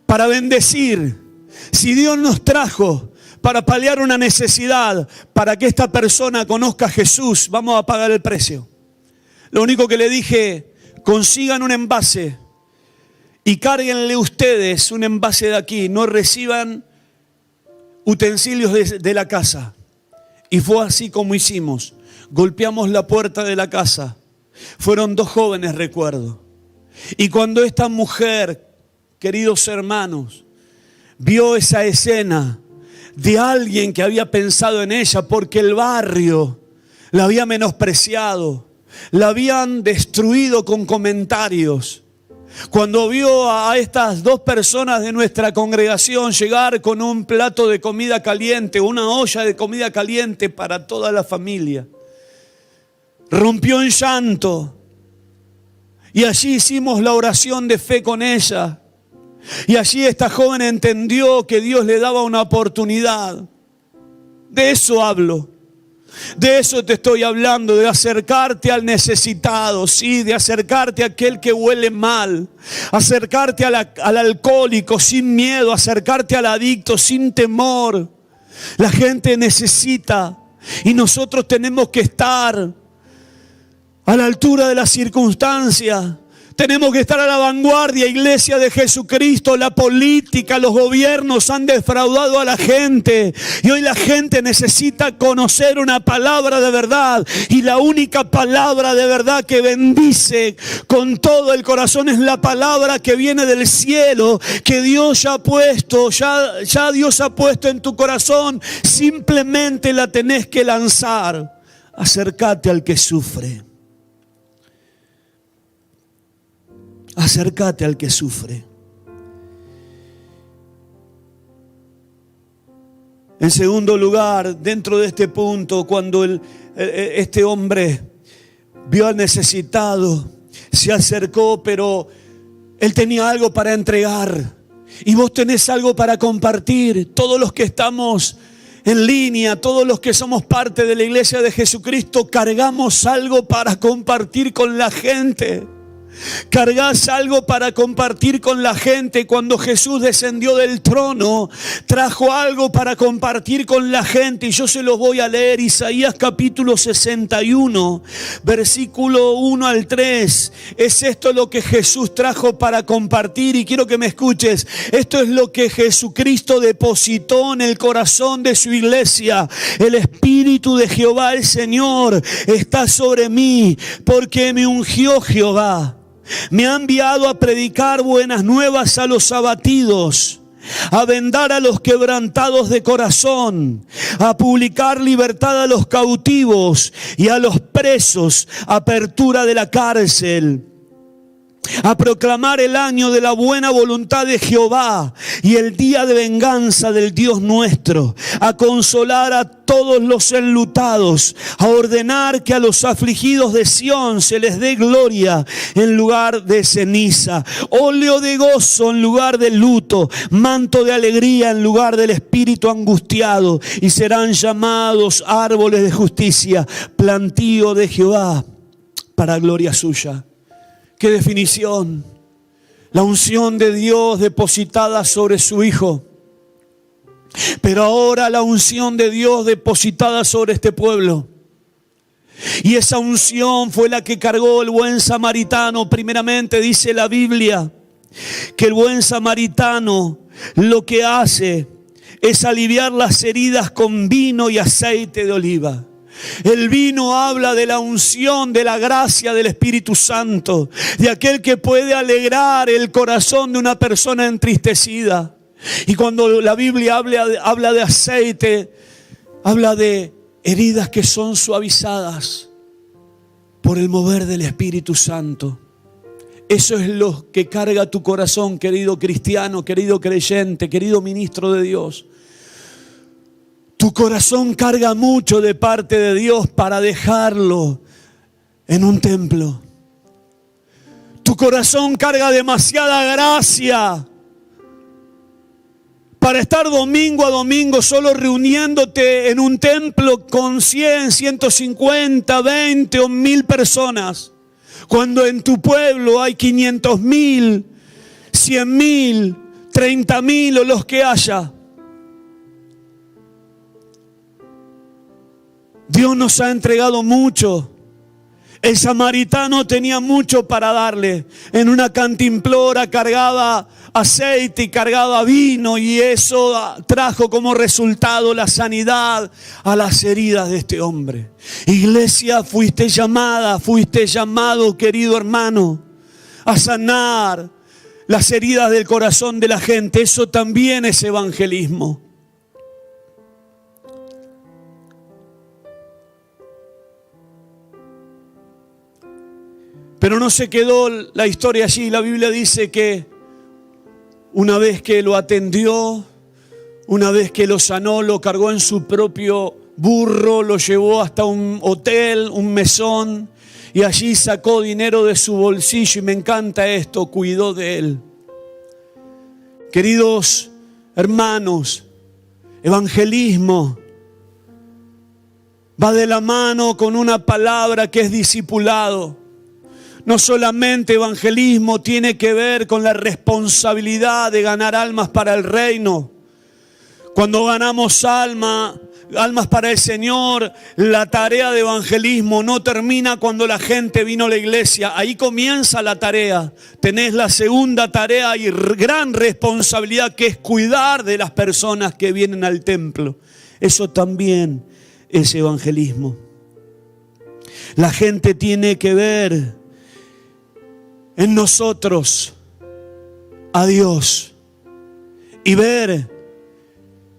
para bendecir, si Dios nos trajo para paliar una necesidad, para que esta persona conozca a Jesús, vamos a pagar el precio. Lo único que le dije: consigan un envase y cárguenle ustedes un envase de aquí, no reciban utensilios de la casa. Y fue así como hicimos. Golpeamos la puerta de la casa. Fueron 2 jóvenes, recuerdo. Y cuando esta mujer, queridos hermanos, vio esa escena de alguien que había pensado en ella porque el barrio la había menospreciado, la habían destruido con comentarios. Cuando vio a estas 2 personas de nuestra congregación llegar con un plato de comida caliente, una olla de comida caliente para toda la familia, rompió en llanto. Y allí hicimos la oración de fe con ella. Y allí esta joven entendió que Dios le daba una oportunidad. De eso hablo. De eso te estoy hablando, de acercarte al necesitado, sí, de acercarte a aquel que huele mal, acercarte al alcohólico sin miedo, acercarte al adicto sin temor. La gente necesita y nosotros tenemos que estar a la altura de las circunstancias. Tenemos que estar a la vanguardia, iglesia de Jesucristo. La política, los gobiernos han defraudado a la gente. Y hoy la gente necesita conocer una palabra de verdad. Y la única palabra de verdad que bendice con todo el corazón es la palabra que viene del cielo. Que Dios ya ha puesto, ya Dios ha puesto en tu corazón. Simplemente la tenés que lanzar. Acércate al que sufre. Acércate al que sufre. En segundo lugar, dentro de este punto, cuando este hombre vio al necesitado, se acercó, pero él tenía algo para entregar. Y vos tenés algo para compartir. Todos los que estamos en línea, todos los que somos parte de la iglesia de Jesucristo, cargamos algo para compartir con la gente. Cargas algo para compartir con la gente. Cuando Jesús descendió del trono, trajo algo para compartir con la gente. Y yo se los voy a leer. Isaías capítulo 61, versículo 1 al 3. Es esto lo que Jesús trajo para compartir. Y quiero que me escuches. Esto es lo que Jesucristo depositó en el corazón de su iglesia. El Espíritu de Jehová, el Señor, está sobre mí, porque me ungió Jehová. Me ha enviado a predicar buenas nuevas a los abatidos, a vendar a los quebrantados de corazón, a publicar libertad a los cautivos y a los presos, apertura de la cárcel, a proclamar el año de la buena voluntad de Jehová y el día de venganza del Dios nuestro, a consolar a todos los enlutados, a ordenar que a los afligidos de Sión se les dé gloria en lugar de ceniza, óleo de gozo en lugar de luto, manto de alegría en lugar del espíritu angustiado, y serán llamados árboles de justicia, plantío de Jehová para gloria suya. ¡Qué definición! La unción de Dios depositada sobre su Hijo. Pero ahora la unción de Dios depositada sobre este pueblo. Y esa unción fue la que cargó el buen samaritano. Primeramente dice la Biblia que el buen samaritano lo que hace es aliviar las heridas con vino y aceite de oliva. El vino habla de la unción, de la gracia del Espíritu Santo, de aquel que puede alegrar el corazón de una persona entristecida. Y cuando la Biblia habla de aceite, habla de heridas que son suavizadas por el mover del Espíritu Santo. Eso es lo que carga tu corazón, querido cristiano, querido creyente, querido ministro de Dios. Tu corazón carga mucho de parte de Dios para dejarlo en un templo. Tu corazón carga demasiada gracia para estar domingo a domingo solo reuniéndote en un templo con 100, 150, 20 o 1000 personas. Cuando en tu pueblo hay 500,000, 100,000, 30,000 o los que haya. Dios nos ha entregado mucho. El samaritano tenía mucho para darle. En una cantimplora cargaba aceite y cargaba vino, y eso trajo como resultado la sanidad a las heridas de este hombre. Iglesia, fuiste llamado, querido hermano, a sanar las heridas del corazón de la gente. Eso también es evangelismo. Pero no se quedó la historia allí. La Biblia dice que una vez que lo atendió, una vez que lo sanó, lo cargó en su propio burro, lo llevó hasta un hotel, un mesón, y allí sacó dinero de su bolsillo, y me encanta esto, cuidó de él. Queridos hermanos, evangelismo va de la mano con una palabra que es discipulado. No solamente evangelismo tiene que ver con la responsabilidad de ganar almas para el reino. Cuando ganamos almas para el Señor, la tarea de evangelismo no termina cuando la gente vino a la iglesia. Ahí comienza la tarea. Tenés la segunda tarea y gran responsabilidad, que es cuidar de las personas que vienen al templo. Eso también es evangelismo. La gente tiene que ver en nosotros a Dios y ver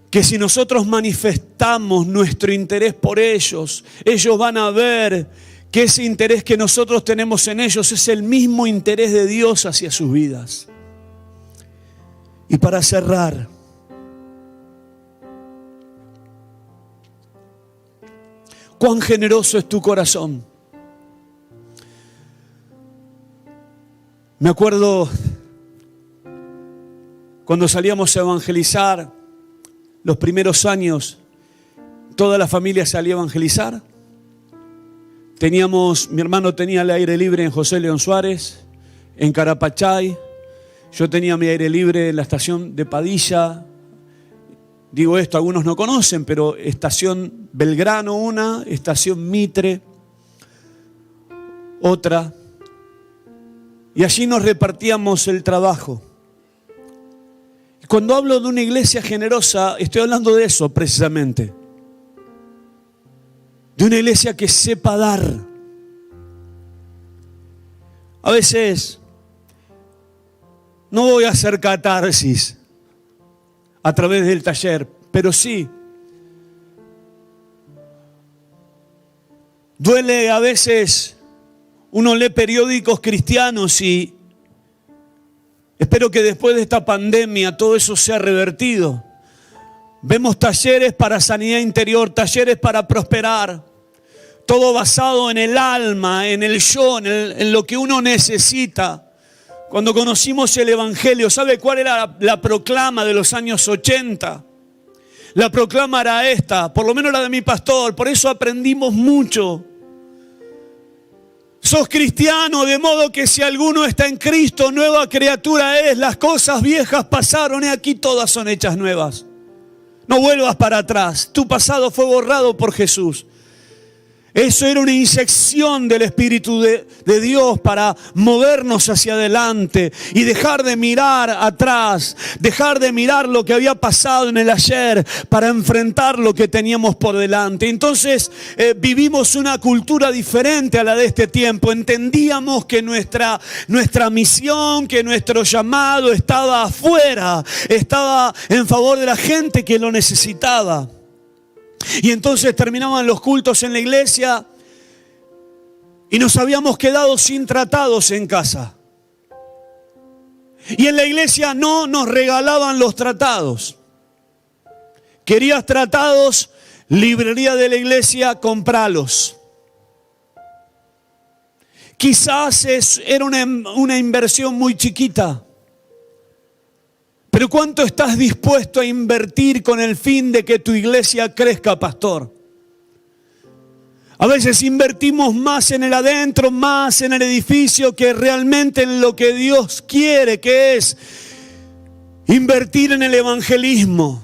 que si nosotros manifestamos nuestro interés por ellos, ellos van a ver que ese interés que nosotros tenemos en ellos es el mismo interés de Dios hacia sus vidas. Y para cerrar, ¿cuán generoso es tu corazón? Me acuerdo cuando salíamos a evangelizar, los primeros años, toda la familia salía a evangelizar. Mi hermano tenía el aire libre en José León Suárez, en Carapachay. Yo tenía mi aire libre en la estación de Padilla. Digo esto, algunos no conocen, pero estación Belgrano una, estación Mitre otra. Y allí nos repartíamos el trabajo. Y cuando hablo de una iglesia generosa, estoy hablando de eso precisamente. De una iglesia que sepa dar. A veces no voy a hacer catarsis a través del taller, pero sí. Duele a veces. Uno lee periódicos cristianos y espero que después de esta pandemia todo eso sea revertido. Vemos talleres para sanidad interior, talleres para prosperar. Todo basado en el alma, en el yo, en lo que uno necesita. Cuando conocimos el Evangelio, ¿sabe cuál era la proclama de los años 80? La proclama era esta, por lo menos la de mi pastor, por eso aprendimos mucho. Sos cristiano, de modo que si alguno está en Cristo, nueva criatura es. Las cosas viejas pasaron y aquí todas son hechas nuevas. No vuelvas para atrás. Tu pasado fue borrado por Jesús. Eso era una inyección del Espíritu de Dios para movernos hacia adelante y dejar de mirar atrás, dejar de mirar lo que había pasado en el ayer para enfrentar lo que teníamos por delante. Entonces vivimos una cultura diferente a la de este tiempo. Entendíamos que nuestra misión, que nuestro llamado estaba afuera, estaba en favor de la gente que lo necesitaba. Y entonces terminaban los cultos en la iglesia y nos habíamos quedado sin tratados en casa. Y en la iglesia no nos regalaban los tratados. ¿Querías tratados? Librería de la iglesia, compralos. Quizás era una inversión muy chiquita. Pero ¿cuánto estás dispuesto a invertir con el fin de que tu iglesia crezca, pastor? A veces invertimos más en el adentro, más en el edificio, que realmente en lo que Dios quiere, que es invertir en el evangelismo.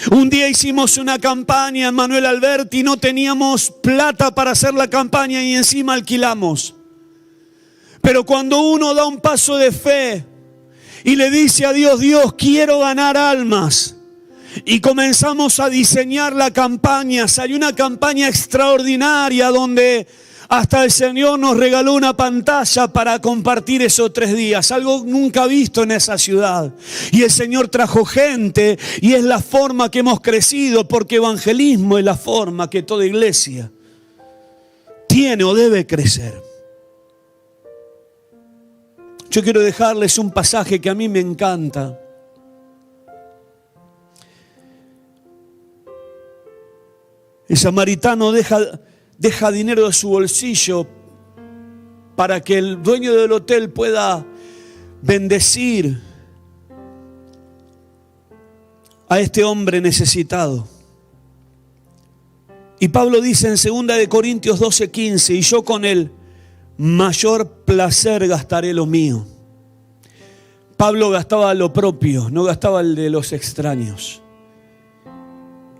Un día hicimos una campaña en Manuel Alberti y no teníamos plata para hacer la campaña y encima alquilamos. Pero cuando uno da un paso de fe y le dice a Dios, Dios, quiero ganar almas. Y comenzamos a diseñar la campaña. Salió una campaña extraordinaria donde hasta el Señor nos regaló una pantalla para compartir esos 3 días. Algo nunca visto en esa ciudad. Y el Señor trajo gente y es la forma que hemos crecido, porque evangelismo es la forma que toda iglesia tiene o debe crecer. Yo quiero dejarles un pasaje que a mí me encanta. El samaritano deja dinero de su bolsillo para que el dueño del hotel pueda bendecir a este hombre necesitado. Y Pablo dice en 2 Corintios 12:15, y yo con él mayor placer gastaré lo mío. Pablo gastaba lo propio, no gastaba el de los extraños.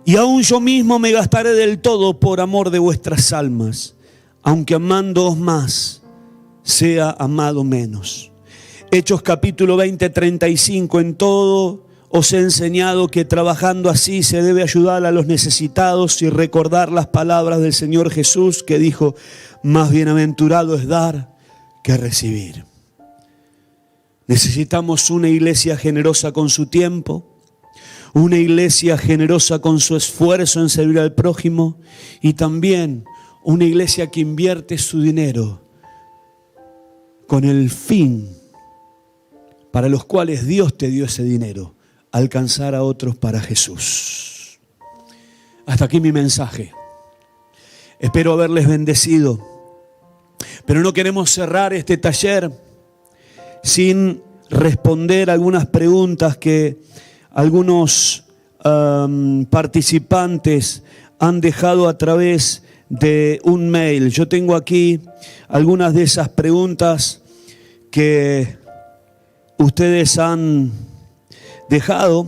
Y aún yo mismo me gastaré del todo por amor de vuestras almas, aunque amándoos más, sea amado menos. Hechos capítulo 20:35, en todo os he enseñado que trabajando así se debe ayudar a los necesitados y recordar las palabras del Señor Jesús que dijo, más bienaventurado es dar que recibir. Necesitamos una iglesia generosa con su tiempo, una iglesia generosa con su esfuerzo en servir al prójimo y también una iglesia que invierte su dinero con el fin para los cuales Dios te dio ese dinero, alcanzar a otros para Jesús. Hasta aquí mi mensaje. Espero haberles bendecido, pero no queremos cerrar este taller sin responder algunas preguntas que algunos participantes han dejado a través de un mail. Yo tengo aquí algunas de esas preguntas que ustedes han dejado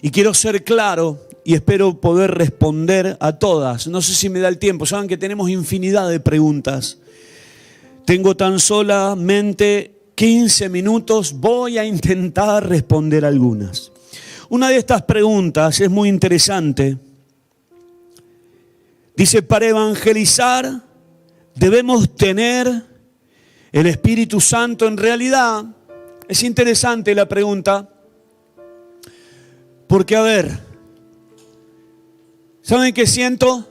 y quiero ser claro y espero poder responder a todas. No sé si me da el tiempo, saben que tenemos infinidad de preguntas. Tengo tan solamente 15 minutos, voy a intentar responder algunas. Una de estas preguntas es muy interesante. Dice, para evangelizar debemos tener el Espíritu Santo. En realidad, es interesante la pregunta, porque a ver, ¿saben qué siento?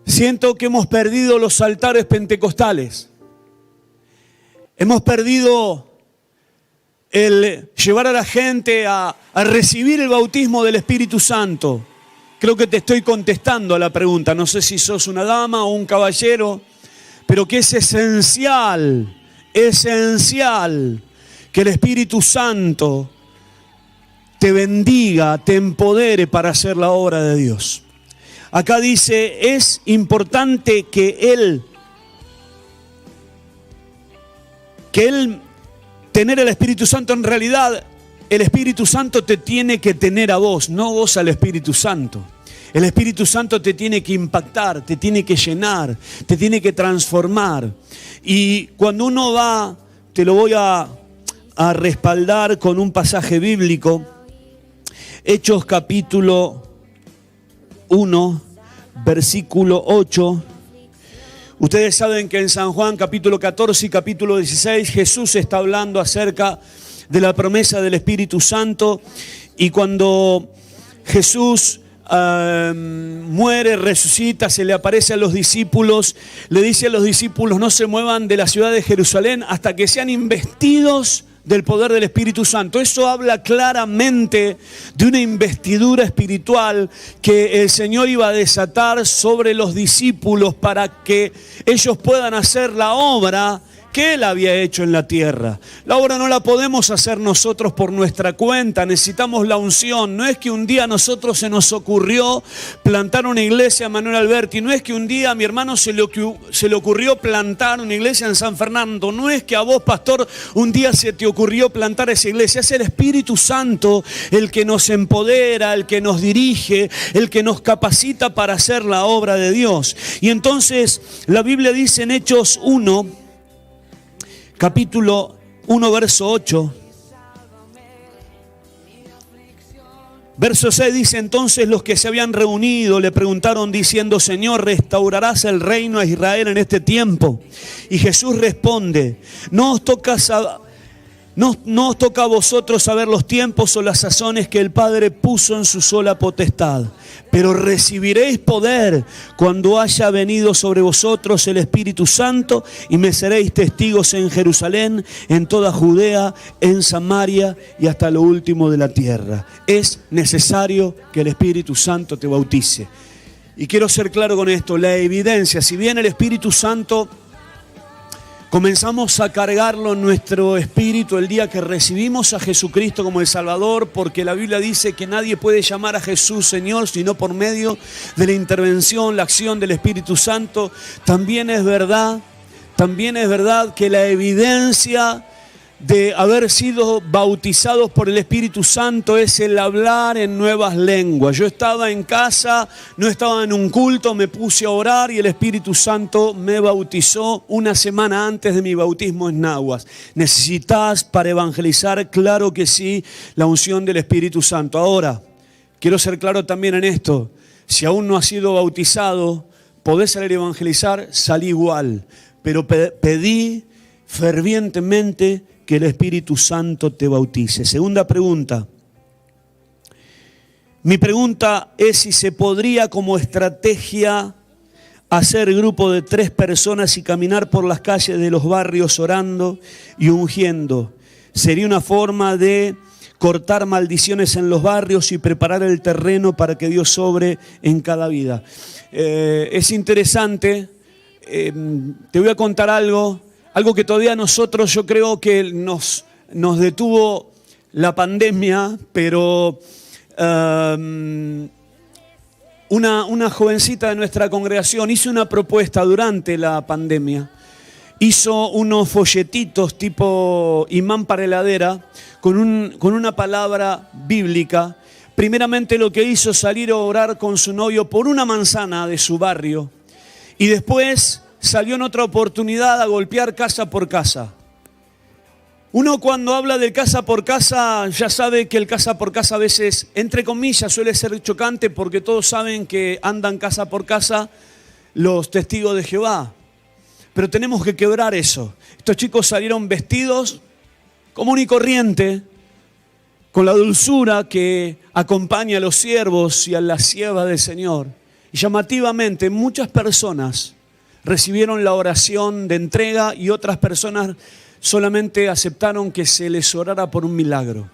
Siento que hemos perdido los altares pentecostales. Hemos perdido el llevar a la gente a recibir el bautismo del Espíritu Santo. Creo que te estoy contestando a la pregunta. No sé si sos una dama o un caballero, pero que es esencial que el Espíritu Santo te bendiga, te empodere para hacer la obra de Dios. Acá dice, es importante que Él tener el Espíritu Santo. En realidad, el Espíritu Santo te tiene que tener a vos, no vos al Espíritu Santo. El Espíritu Santo te tiene que impactar, te tiene que llenar, te tiene que transformar. Y cuando uno va, te lo voy a respaldar con un pasaje bíblico, Hechos capítulo 1, versículo 8. Ustedes saben que en San Juan capítulo 14 y capítulo 16 Jesús está hablando acerca de la promesa del Espíritu Santo, y cuando Jesús muere, resucita, se le aparece a los discípulos, le dice a los discípulos: no se muevan de la ciudad de Jerusalén hasta que sean investidos del poder del Espíritu Santo. Eso habla claramente de una investidura espiritual que el Señor iba a desatar sobre los discípulos para que ellos puedan hacer la obra que Él había hecho en la tierra. La obra no la podemos hacer nosotros por nuestra cuenta, necesitamos la unción. No es que un día a nosotros se nos ocurrió plantar una iglesia a Manuel Alberti, no es que un día a mi hermano se le ocurrió plantar una iglesia en San Fernando, no es que a vos, pastor, un día se te ocurrió plantar esa iglesia. Es el Espíritu Santo el que nos empodera, el que nos dirige, el que nos capacita para hacer la obra de Dios. Y entonces la Biblia dice en Hechos 1, capítulo 1, verso 8. Verso 6 dice: entonces los que se habían reunido le preguntaron diciendo: Señor, ¿restaurarás el reino a Israel en este tiempo? Y Jesús responde: no os toca a vosotros saber los tiempos o las sazones que el Padre puso en su sola potestad, pero recibiréis poder cuando haya venido sobre vosotros el Espíritu Santo, y me seréis testigos en Jerusalén, en toda Judea, en Samaria y hasta lo último de la tierra. Es necesario que el Espíritu Santo te bautice. Y quiero ser claro con esto: la evidencia, si bien el Espíritu Santo comenzamos a cargarlo en nuestro espíritu el día que recibimos a Jesucristo como el Salvador, porque la Biblia dice que nadie puede llamar a Jesús Señor sino por medio de la intervención, la acción del Espíritu Santo. También es verdad que la evidencia de haber sido bautizados por el Espíritu Santo es el hablar en nuevas lenguas. Yo estaba en casa, no estaba en un culto, me puse a orar y el Espíritu Santo me bautizó una semana antes de mi bautismo en Nahuas. ¿Necesitas para evangelizar? Claro que sí, la unción del Espíritu Santo. Ahora, quiero ser claro también en esto: si aún no has sido bautizado, podés salir a evangelizar, salí igual, pero pedí fervientemente que el Espíritu Santo te bautice. Segunda pregunta. Mi pregunta es si se podría como estrategia hacer grupo de 3 personas y caminar por las calles de los barrios orando y ungiendo. Sería una forma de cortar maldiciones en los barrios y preparar el terreno para que Dios sobre en cada vida. Es interesante. Te voy a contar algo que todavía nosotros, yo creo que nos detuvo la pandemia, pero una jovencita de nuestra congregación hizo una propuesta durante la pandemia. Hizo unos folletitos tipo imán para heladera con una palabra bíblica. Primeramente lo que hizo, salir a orar con su novio por una manzana de su barrio, y después salió en otra oportunidad a golpear casa por casa. Uno cuando habla del casa por casa ya sabe que el casa por casa a veces, entre comillas, suele ser chocante, porque todos saben que andan casa por casa los testigos de Jehová. Pero tenemos que quebrar eso. Estos chicos salieron vestidos común y corriente, con la dulzura que acompaña a los siervos y a las siervas del Señor. Y llamativamente muchas personas recibieron la oración de entrega y otras personas solamente aceptaron que se les orara por un milagro.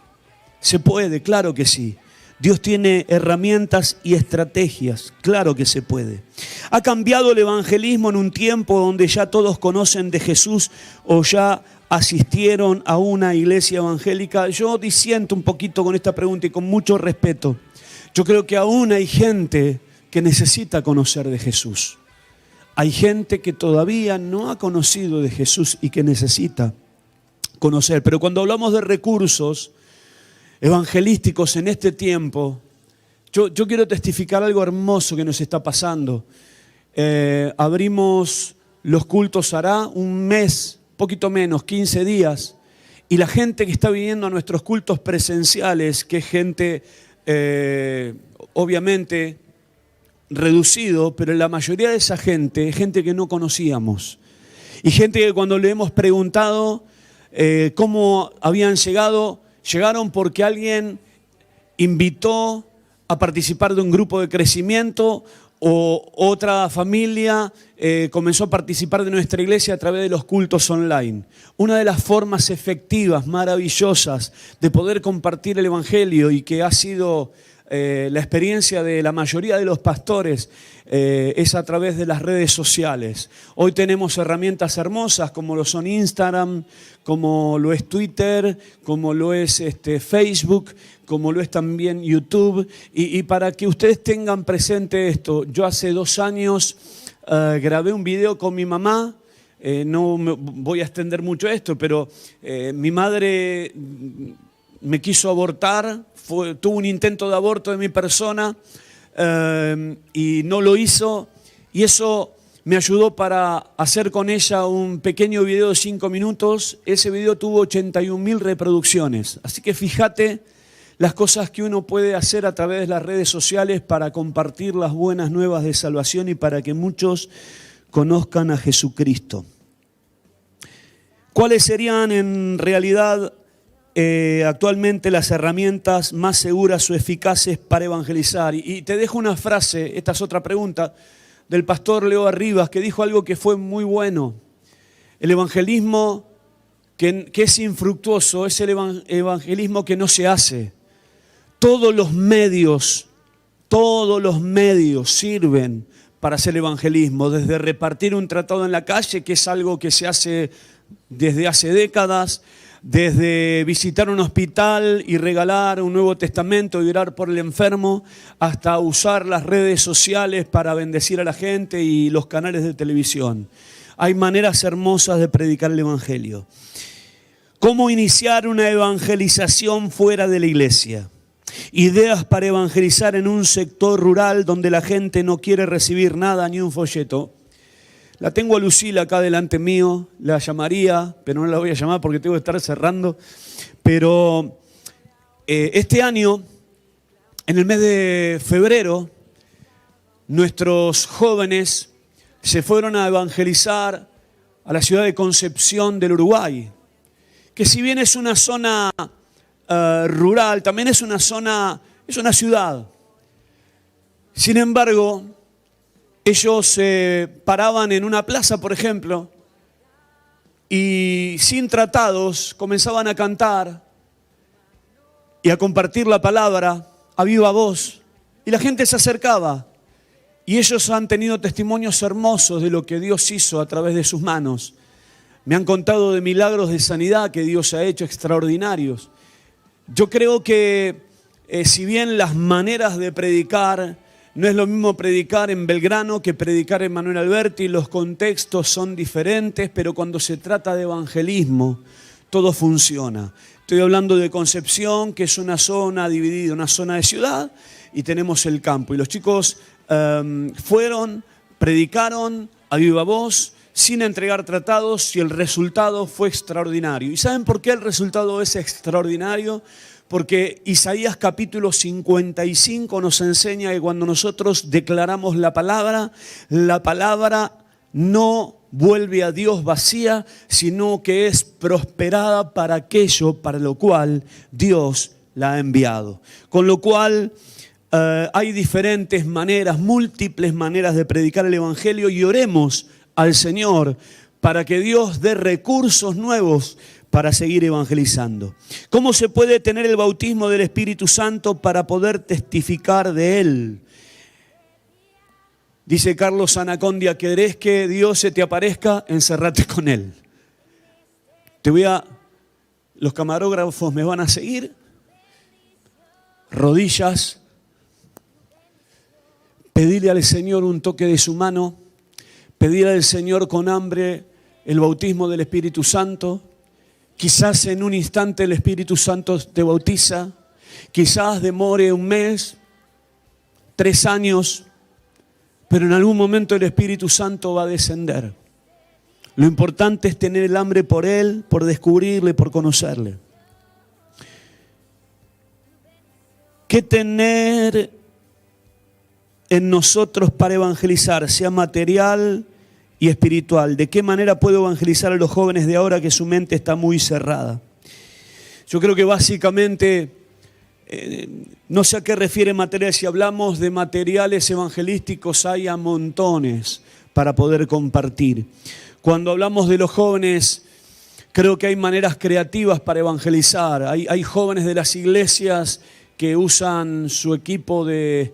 Se puede, claro que sí. Dios tiene herramientas y estrategias, claro que se puede. ¿Ha cambiado el evangelismo en un tiempo donde ya todos conocen de Jesús o ya asistieron a una iglesia evangélica? Yo disiento un poquito con esta pregunta y con mucho respeto. Yo creo que aún hay gente que necesita conocer de Jesús. Hay gente que todavía no ha conocido de Jesús y que necesita conocer. Pero cuando hablamos de recursos evangelísticos en este tiempo, Yo quiero testificar algo hermoso que nos está pasando. Abrimos los cultos hará un mes, poquito menos, 15 días. Y la gente que está viniendo a nuestros cultos presenciales, que es gente, obviamente, reducido, pero la mayoría de esa gente es gente que no conocíamos. Y gente que cuando le hemos preguntado cómo habían llegado, llegaron porque alguien invitó a participar de un grupo de crecimiento o otra familia comenzó a participar de nuestra iglesia a través de los cultos online. Una de las formas efectivas, maravillosas de poder compartir el Evangelio y que ha sido la experiencia de la mayoría de los pastores es a través de las redes sociales. Hoy tenemos herramientas hermosas como lo son Instagram, como lo es Twitter, como lo es Facebook, como lo es también YouTube. Y para que ustedes tengan presente esto, yo hace 2 años grabé un video con mi mamá. No me voy a extender mucho esto, pero mi madre me quiso abortar, tuvo un intento de aborto de mi persona y no lo hizo. Y eso me ayudó para hacer con ella un pequeño video de 5 minutos. Ese video tuvo 81.000 reproducciones. Así que fíjate las cosas que uno puede hacer a través de las redes sociales para compartir las buenas nuevas de salvación y para que muchos conozcan a Jesucristo. ¿Cuáles serían en realidad actualmente las herramientas más seguras o eficaces para evangelizar? Y te dejo una frase, esta es otra pregunta, del pastor Leo Arribas, que dijo algo que fue muy bueno. El evangelismo que es infructuoso es el evangelismo que no se hace. Todos los medios sirven para hacer evangelismo, desde repartir un tratado en la calle, que es algo que se hace desde hace décadas, desde visitar un hospital y regalar un Nuevo Testamento y orar por el enfermo, hasta usar las redes sociales para bendecir a la gente y los canales de televisión. Hay maneras hermosas de predicar el Evangelio. ¿Cómo iniciar una evangelización fuera de la iglesia? Ideas para evangelizar en un sector rural donde la gente no quiere recibir nada ni un folleto. La tengo a Lucila acá delante mío, la llamaría, pero no la voy a llamar porque tengo que estar cerrando. Pero este año, en el mes de febrero, nuestros jóvenes se fueron a evangelizar a la ciudad de Concepción del Uruguay, que si bien es una zona rural, también es una ciudad. Sin embargo, ellos se paraban en una plaza, por ejemplo, y sin tratados comenzaban a cantar y a compartir la palabra a viva voz. Y la gente se acercaba. Y ellos han tenido testimonios hermosos de lo que Dios hizo a través de sus manos. Me han contado de milagros de sanidad que Dios ha hecho extraordinarios. Yo creo que si bien las maneras de predicar, no es lo mismo predicar en Belgrano que predicar en Manuel Alberti, los contextos son diferentes, pero cuando se trata de evangelismo, todo funciona. Estoy hablando de Concepción, que es una zona dividida, una zona de ciudad, y tenemos el campo. Y los chicos fueron, predicaron a viva voz, sin entregar tratados, y el resultado fue extraordinario. ¿Y saben por qué el resultado es extraordinario? Porque Isaías capítulo 55 nos enseña que cuando nosotros declaramos la palabra no vuelve a Dios vacía, sino que es prosperada para aquello para lo cual Dios la ha enviado. Con lo cual hay diferentes maneras, múltiples maneras de predicar el Evangelio, y oremos al Señor para que Dios dé recursos nuevos para seguir evangelizando. ¿Cómo se puede tener el bautismo del Espíritu Santo para poder testificar de Él? Dice Carlos Anacondia: ¿querés que Dios se te aparezca? Encerrate con Él. Los camarógrafos me van a seguir. Rodillas. Pedirle al Señor un toque de su mano. Pedirle al Señor con hambre el bautismo del Espíritu Santo. Quizás en un instante el Espíritu Santo te bautiza. Quizás demore un mes. 3 años, pero en algún momento el Espíritu Santo va a descender. Lo importante es tener el hambre por Él, por descubrirle, por conocerle. ¿Qué tener en nosotros para evangelizar, sea material y espiritual? ¿De qué manera puedo evangelizar a los jóvenes de ahora que su mente está muy cerrada? Yo creo que básicamente, no sé a qué refiere material. Si hablamos de materiales evangelísticos, hay a montones para poder compartir. Cuando hablamos de los jóvenes, creo que hay maneras creativas para evangelizar. Hay jóvenes de las iglesias que usan su equipo de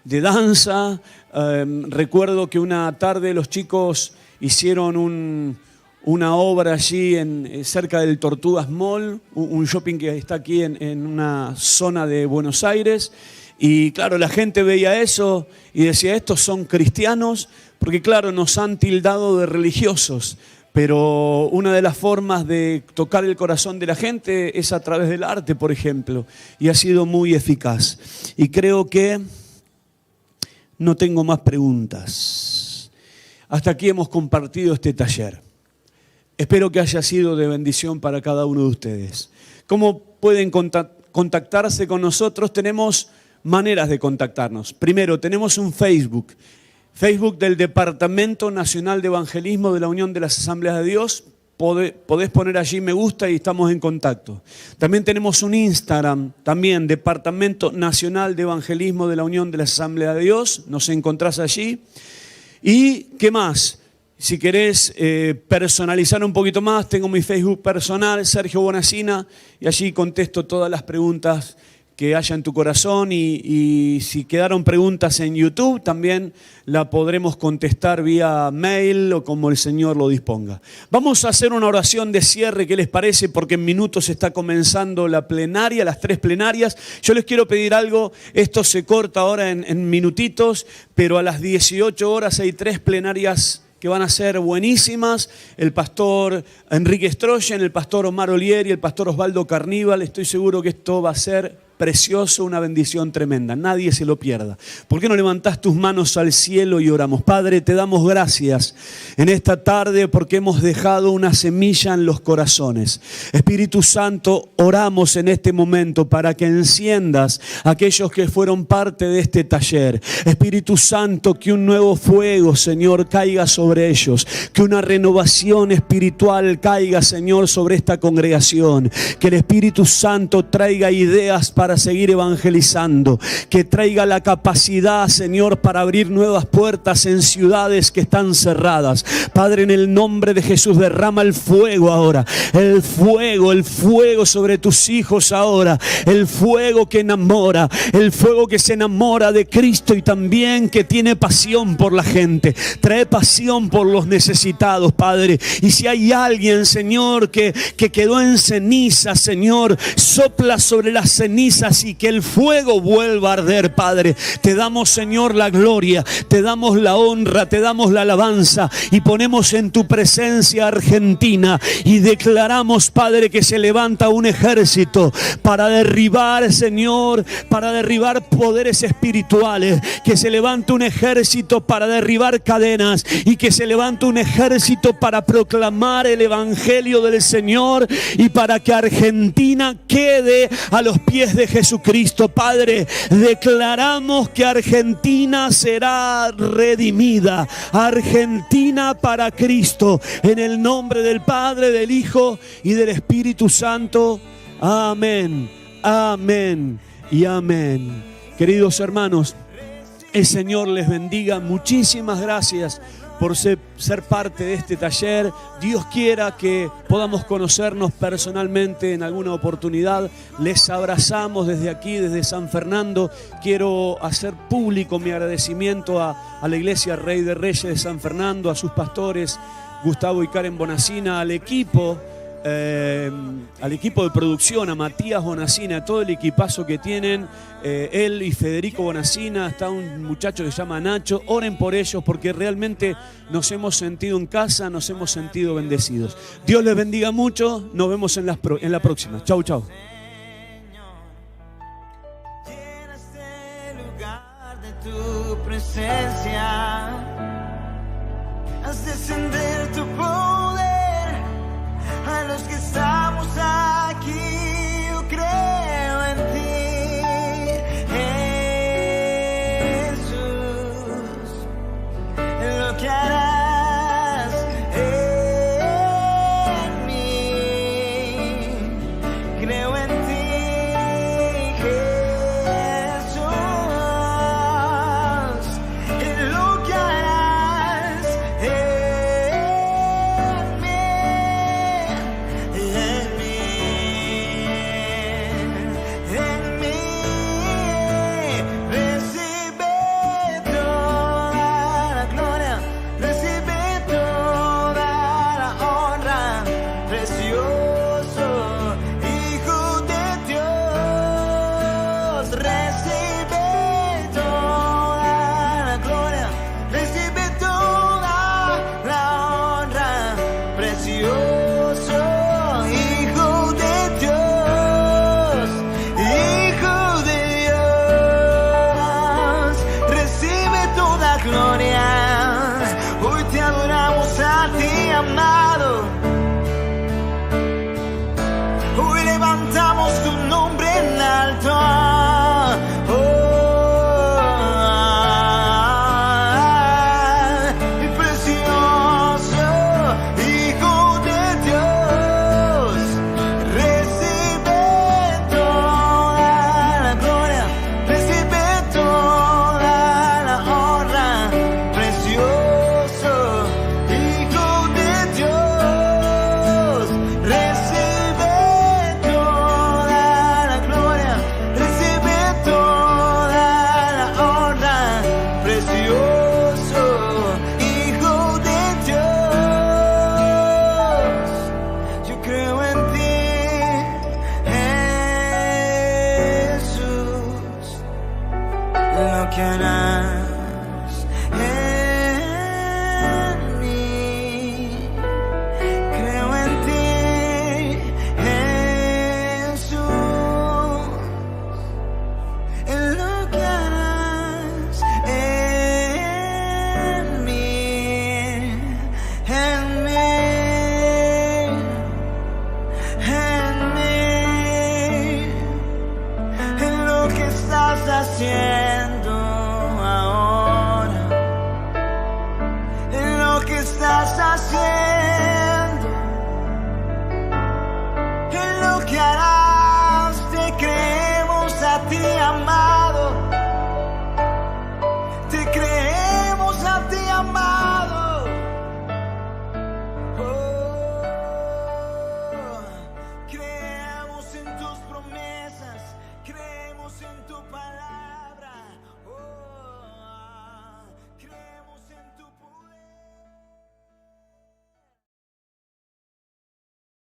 danza. Recuerdo que una tarde los chicos hicieron una obra allí cerca del Tortugas Mall, un shopping que está aquí en una zona de Buenos Aires. Y claro, la gente veía eso y decía, estos son cristianos, porque claro, nos han tildado de religiosos. Pero una de las formas de tocar el corazón de la gente es a través del arte, por ejemplo, y ha sido muy eficaz. Y creo que no tengo más preguntas. Hasta aquí hemos compartido este taller. Espero que haya sido de bendición para cada uno de ustedes. ¿Cómo pueden contactarse con nosotros? Tenemos maneras de contactarnos. Primero, tenemos un Facebook del Departamento Nacional de Evangelismo de la Unión de las Asambleas de Dios. Podés poner allí me gusta y estamos en contacto. También tenemos un Instagram, también Departamento Nacional de Evangelismo de la Unión de las Asambleas de Dios. Nos encontrás allí. ¿Y qué más? Si querés personalizar un poquito más, tengo mi Facebook personal, Sergio Bonacina, y allí contesto todas las preguntas que haya en tu corazón, y si quedaron preguntas en YouTube también la podremos contestar vía mail o como el Señor lo disponga. Vamos a hacer una oración de cierre, ¿qué les parece? Porque en minutos está comenzando la plenaria, las 3 plenarias. Yo les quiero pedir algo, esto se corta ahora en minutitos, pero a las 18 horas hay 3 plenarias que van a ser buenísimas. El pastor Enrique Stroyen, el pastor Omar Olier y el pastor Osvaldo Carníbal. Estoy seguro que esto va a ser precioso, una bendición tremenda. Nadie se lo pierda. ¿Por qué no levantás tus manos al cielo y oramos? Padre, te damos gracias en esta tarde porque hemos dejado una semilla en los corazones. Espíritu Santo, oramos en este momento para que enciendas a aquellos que fueron parte de este taller. Espíritu Santo, que un nuevo fuego, Señor, caiga sobre ellos. Que una renovación espiritual caiga, Señor, sobre esta congregación. Que el Espíritu Santo traiga ideas para seguir evangelizando, que traiga la capacidad, Señor, para abrir nuevas puertas en ciudades que están cerradas. Padre, en el nombre de Jesús, derrama el fuego ahora, el fuego sobre tus hijos ahora, el fuego que enamora, el fuego que se enamora de Cristo y también que tiene pasión por la gente. Trae pasión por los necesitados, Padre. Y si hay alguien, Señor, que quedó en ceniza, Señor, sopla sobre las cenizas y que el fuego vuelva a arder, Padre. Te damos, Señor, la gloria, te damos la honra, te damos la alabanza y ponemos en tu presencia Argentina y declaramos, Padre, que se levanta un ejército para derribar, Señor, para derribar poderes espirituales, que se levanta un ejército para derribar cadenas y que se levanta un ejército para proclamar el evangelio del Señor y para que Argentina quede a los pies de Jesucristo. Padre, declaramos que Argentina será redimida, Argentina para Cristo, en el nombre del Padre, del Hijo y del Espíritu Santo. Amén, amén y amén. Queridos hermanos, el Señor les bendiga. Muchísimas gracias por ser parte de este taller. Dios quiera que podamos conocernos personalmente en alguna oportunidad. Les abrazamos desde aquí, desde San Fernando. Quiero hacer público mi agradecimiento a la Iglesia Rey de Reyes de San Fernando, a sus pastores Gustavo y Karen Bonacina, al equipo de producción, a Matías Bonacina, a todo el equipazo que tienen, él y Federico Bonacina, está un muchacho que se llama Nacho. Oren por ellos porque realmente nos hemos sentido en casa, nos hemos sentido bendecidos. Dios les bendiga mucho, nos vemos en la próxima. Chau, chau.